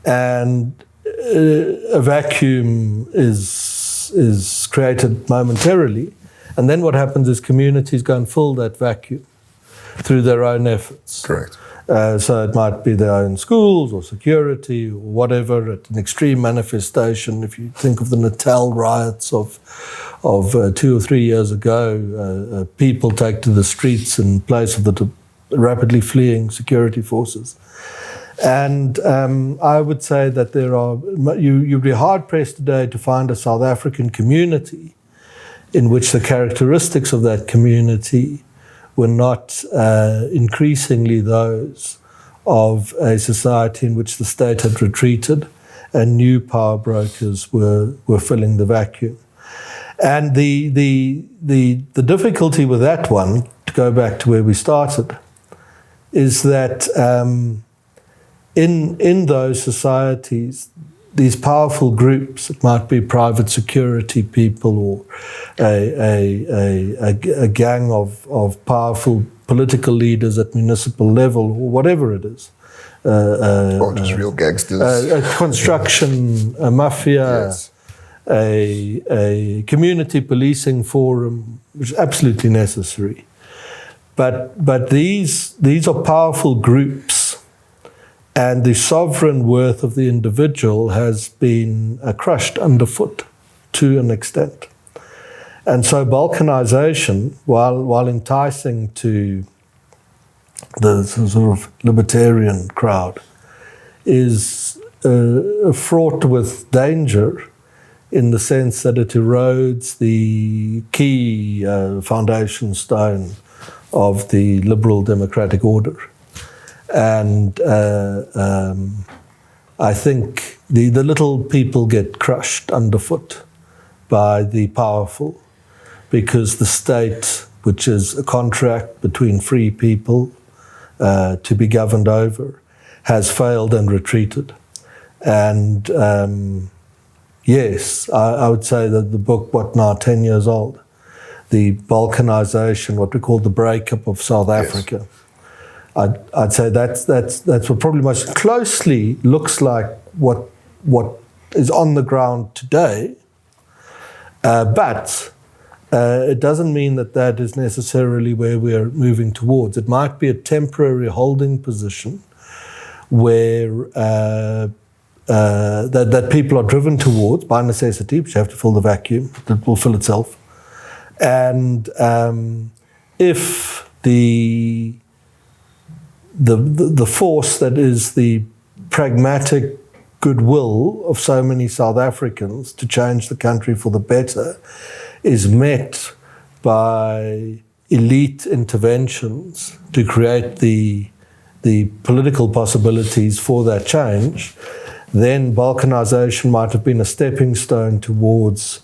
And a vacuum is created momentarily. And then what happens is communities go and fill that vacuum. through their own efforts. Correct. So it might be their own schools or security or whatever, at an extreme manifestation. If you think of the Natal riots of 2 or 3 years ago, people take to the streets in place of the rapidly fleeing security forces. And I would say that you'd be hard-pressed today to find a South African community in which the characteristics of that community were not increasingly those of a society in which the state had retreated and new power brokers were filling the vacuum. And the difficulty with that one, to go back to where we started, is that in those societies, these powerful groups, it might be private security people or a gang of powerful political leaders at municipal level or whatever it is. Or just real gangsters. A construction, a mafia, Yes. a community policing forum, which is absolutely necessary. But these are powerful groups, and the sovereign worth of the individual has been crushed underfoot to an extent. And so Balkanization, while enticing to the sort of libertarian crowd, is fraught with danger in the sense that it erodes the key foundation stone of the liberal democratic order. And I think the little people get crushed underfoot by the powerful, because the state, which is a contract between free people to be governed over, has failed and retreated. And yes, I would say that the book, 10 years old, the Balkanization, what we call the breakup of South Africa. Yes. I'd say that's what probably most closely looks like what is on the ground today, but it doesn't mean that is necessarily where we're moving towards. It might be a temporary holding position where that people are driven towards by necessity, which you have to fill the vacuum that will fill itself, and if the force that is the pragmatic goodwill of so many South Africans to change the country for the better is met by elite interventions to create the political possibilities for that change, then Balkanization might have been a stepping stone towards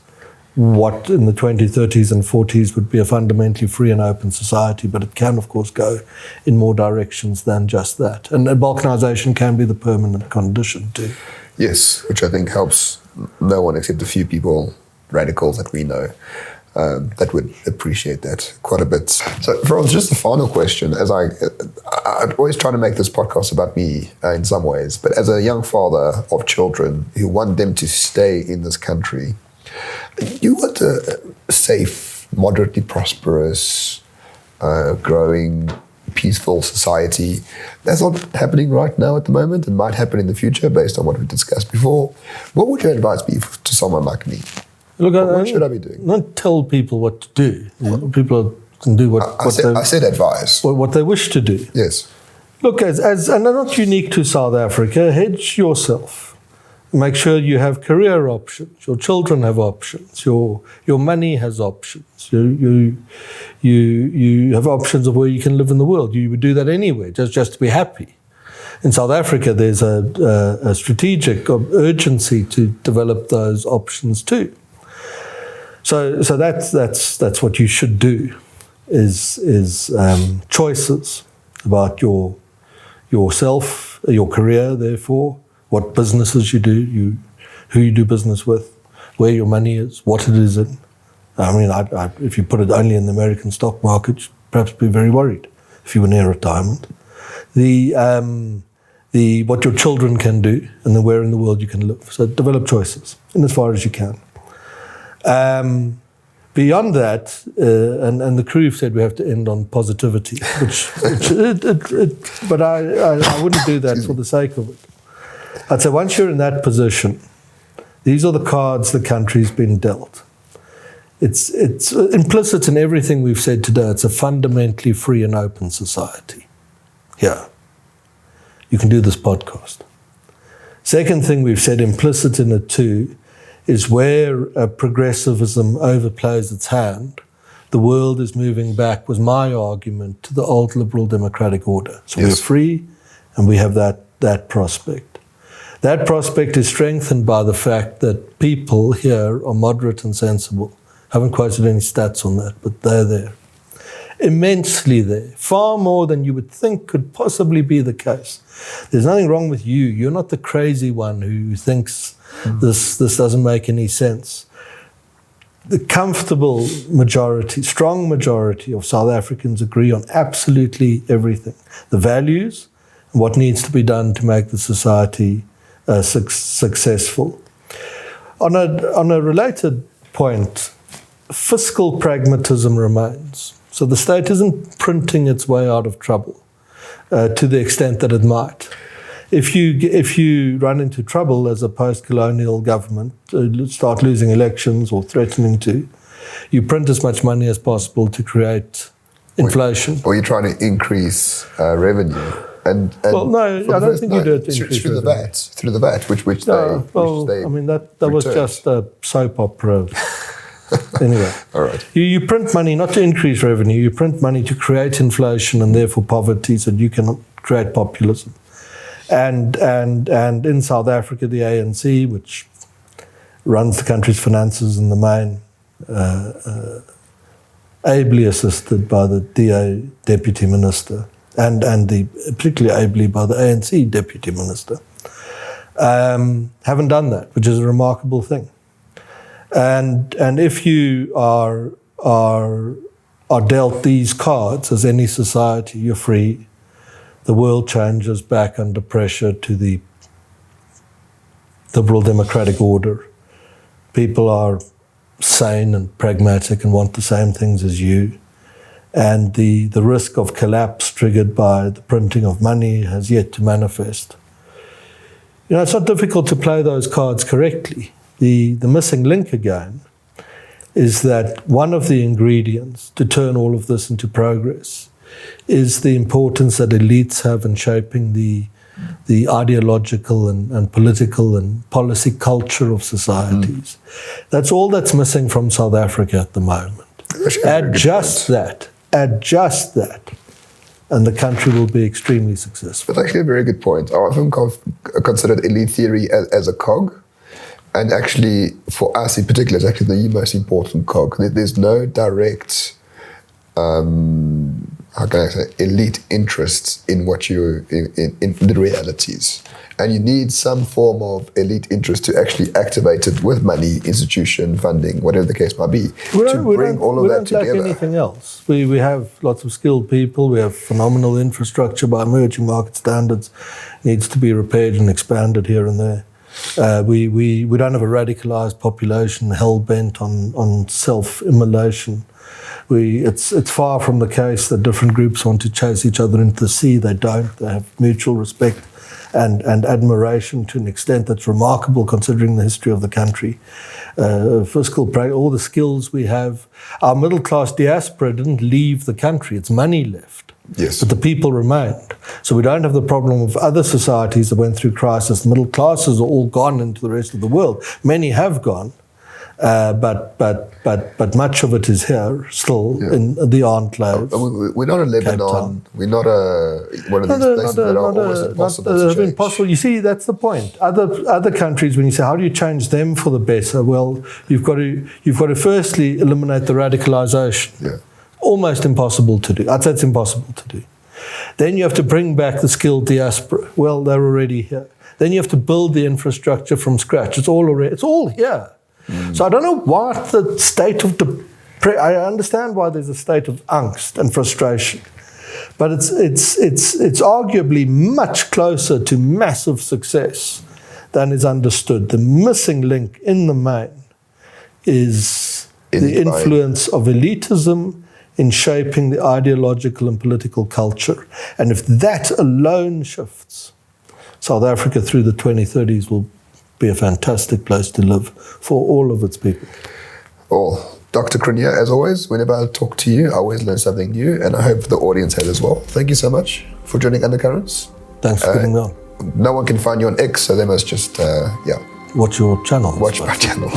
what in the 2030s and 40s would be a fundamentally free and open society, but it can, of course, go in more directions than just that. And Balkanization can be the permanent condition too. Yes, which I think helps no one except a few people, radicals that we know, that would appreciate that quite a bit. So, Frans, just a final question. As I'd always try to make this podcast about me in some ways, but as a young father of children who want them to stay in this country, you want a safe, moderately prosperous, growing, peaceful society. That's not happening right now at the moment and might happen in the future based on what we discussed before. What would your advice be to someone like me? Look, what should I be doing? Don't tell people what to do. People can do I said advice. What they wish to do. Yes. Look, and they're not unique to South Africa. Hedge yourself. Make sure you have career options. Your children have options. Your money has options. You have options of where you can live in the world. You would do that anyway, just to be happy. In South Africa, there's a strategic urgency to develop those options too. So that's what you should do. Is choices about yourself, your career, therefore. What businesses you do, who you do business with, where your money is, what it is in. I mean, if you put it only in the American stock market, you'd perhaps be very worried if you were near retirement. What your children can do, and then where in the world you can live. So develop choices in as far as you can. Beyond that, and the crew said we have to end on positivity, but I wouldn't do that for the sake of it. I'd say once you're in that position, these are the cards the country's been dealt. It's implicit in everything we've said today. It's a fundamentally free and open society. Yeah. You can do this podcast. Second thing we've said implicit in it too is where progressivism overplays its hand, the world is moving back, was my argument, to the old liberal democratic order. So we're free and we have that prospect. That prospect is strengthened by the fact that people here are moderate and sensible. I haven't quoted any stats on that, but they're there. Immensely there. Far more than you would think could possibly be the case. There's nothing wrong with you. You're not the crazy one who thinks this doesn't make any sense. The comfortable majority, strong majority of South Africans agree on absolutely everything. The values, and what needs to be done to make the society successful. On a related point, fiscal pragmatism remains. So the state isn't printing its way out of trouble to the extent that it might. If you run into trouble as a post-colonial government, start losing elections or threatening to, you print as much money as possible to create inflation. Or you're trying to increase revenue. And well, no, I don't think you do it through the VAT, which they I mean, that was just a soap opera. Anyway, all right. You print money not to increase revenue. You print money to create inflation and therefore poverty, so you can create populism. And in South Africa, the ANC, which runs the country's finances in the main, ably assisted by the DA deputy minister, and particularly ably by the ANC deputy minister, haven't done that, which is a remarkable thing. And if you are dealt these cards, as any society, you're free. The world changes back under pressure to the liberal democratic order. People are sane and pragmatic and want the same things as you. And the risk of collapse triggered by the printing of money has yet to manifest. You know, it's not difficult to play those cards correctly. The missing link again is that one of the ingredients to turn all of this into progress is the importance that elites have in shaping the ideological and political and policy culture of societies. That's all that's missing from South Africa at the moment. Add just that, and the country will be extremely successful. That's actually a very good point. I often considered elite theory as a cog. And actually, for us in particular, it's actually the most important cog. There's no direct, elite interests in what in the realities. And you need some form of elite interest to actually activate it with money, institution, funding, whatever the case might be, to bring all of that together. We don't lack anything else. We have lots of skilled people. We have phenomenal infrastructure by emerging market standards. Needs to be repaired and expanded here and there. We don't have a radicalized population hell-bent on self-immolation. It's far from the case that different groups want to chase each other into the sea. They don't. They have mutual respect and admiration to an extent that's remarkable considering the history of the country. Fiscal practice, all the skills we have. Our middle-class diaspora didn't leave the country. It's money left. Yes. But the people remained. So we don't have the problem of other societies that went through crisis. The middle classes are all gone into the rest of the world. Many have gone, but much of it is here still in the enclaves. We're not a Lebanon. We're not one of these places that are almost impossible to change. Impossible. You see, that's the point. Other countries, when you say how do you change them for the better, well, you've got to firstly eliminate the radicalization. Yeah. Almost impossible to do. I'd say it's impossible to do. Then you have to bring back the skilled diaspora. Well, they're already here. Then you have to build the infrastructure from scratch. It's all here. So I don't know what the state of I understand why there's a state of angst and frustration, but it's arguably much closer to massive success than is understood. The missing link in the main is the influence of elitism in shaping the ideological and political culture. And if that alone shifts, South Africa through the 2030s will be a fantastic place to live for all of its people. Well, Dr. Cronje, as always, whenever I talk to you, I always learn something new, and I hope the audience has as well. Thank you so much for joining Undercurrents. Thanks for getting me on. No one can find you on X, so they must just, watch your channel. Watch my channel.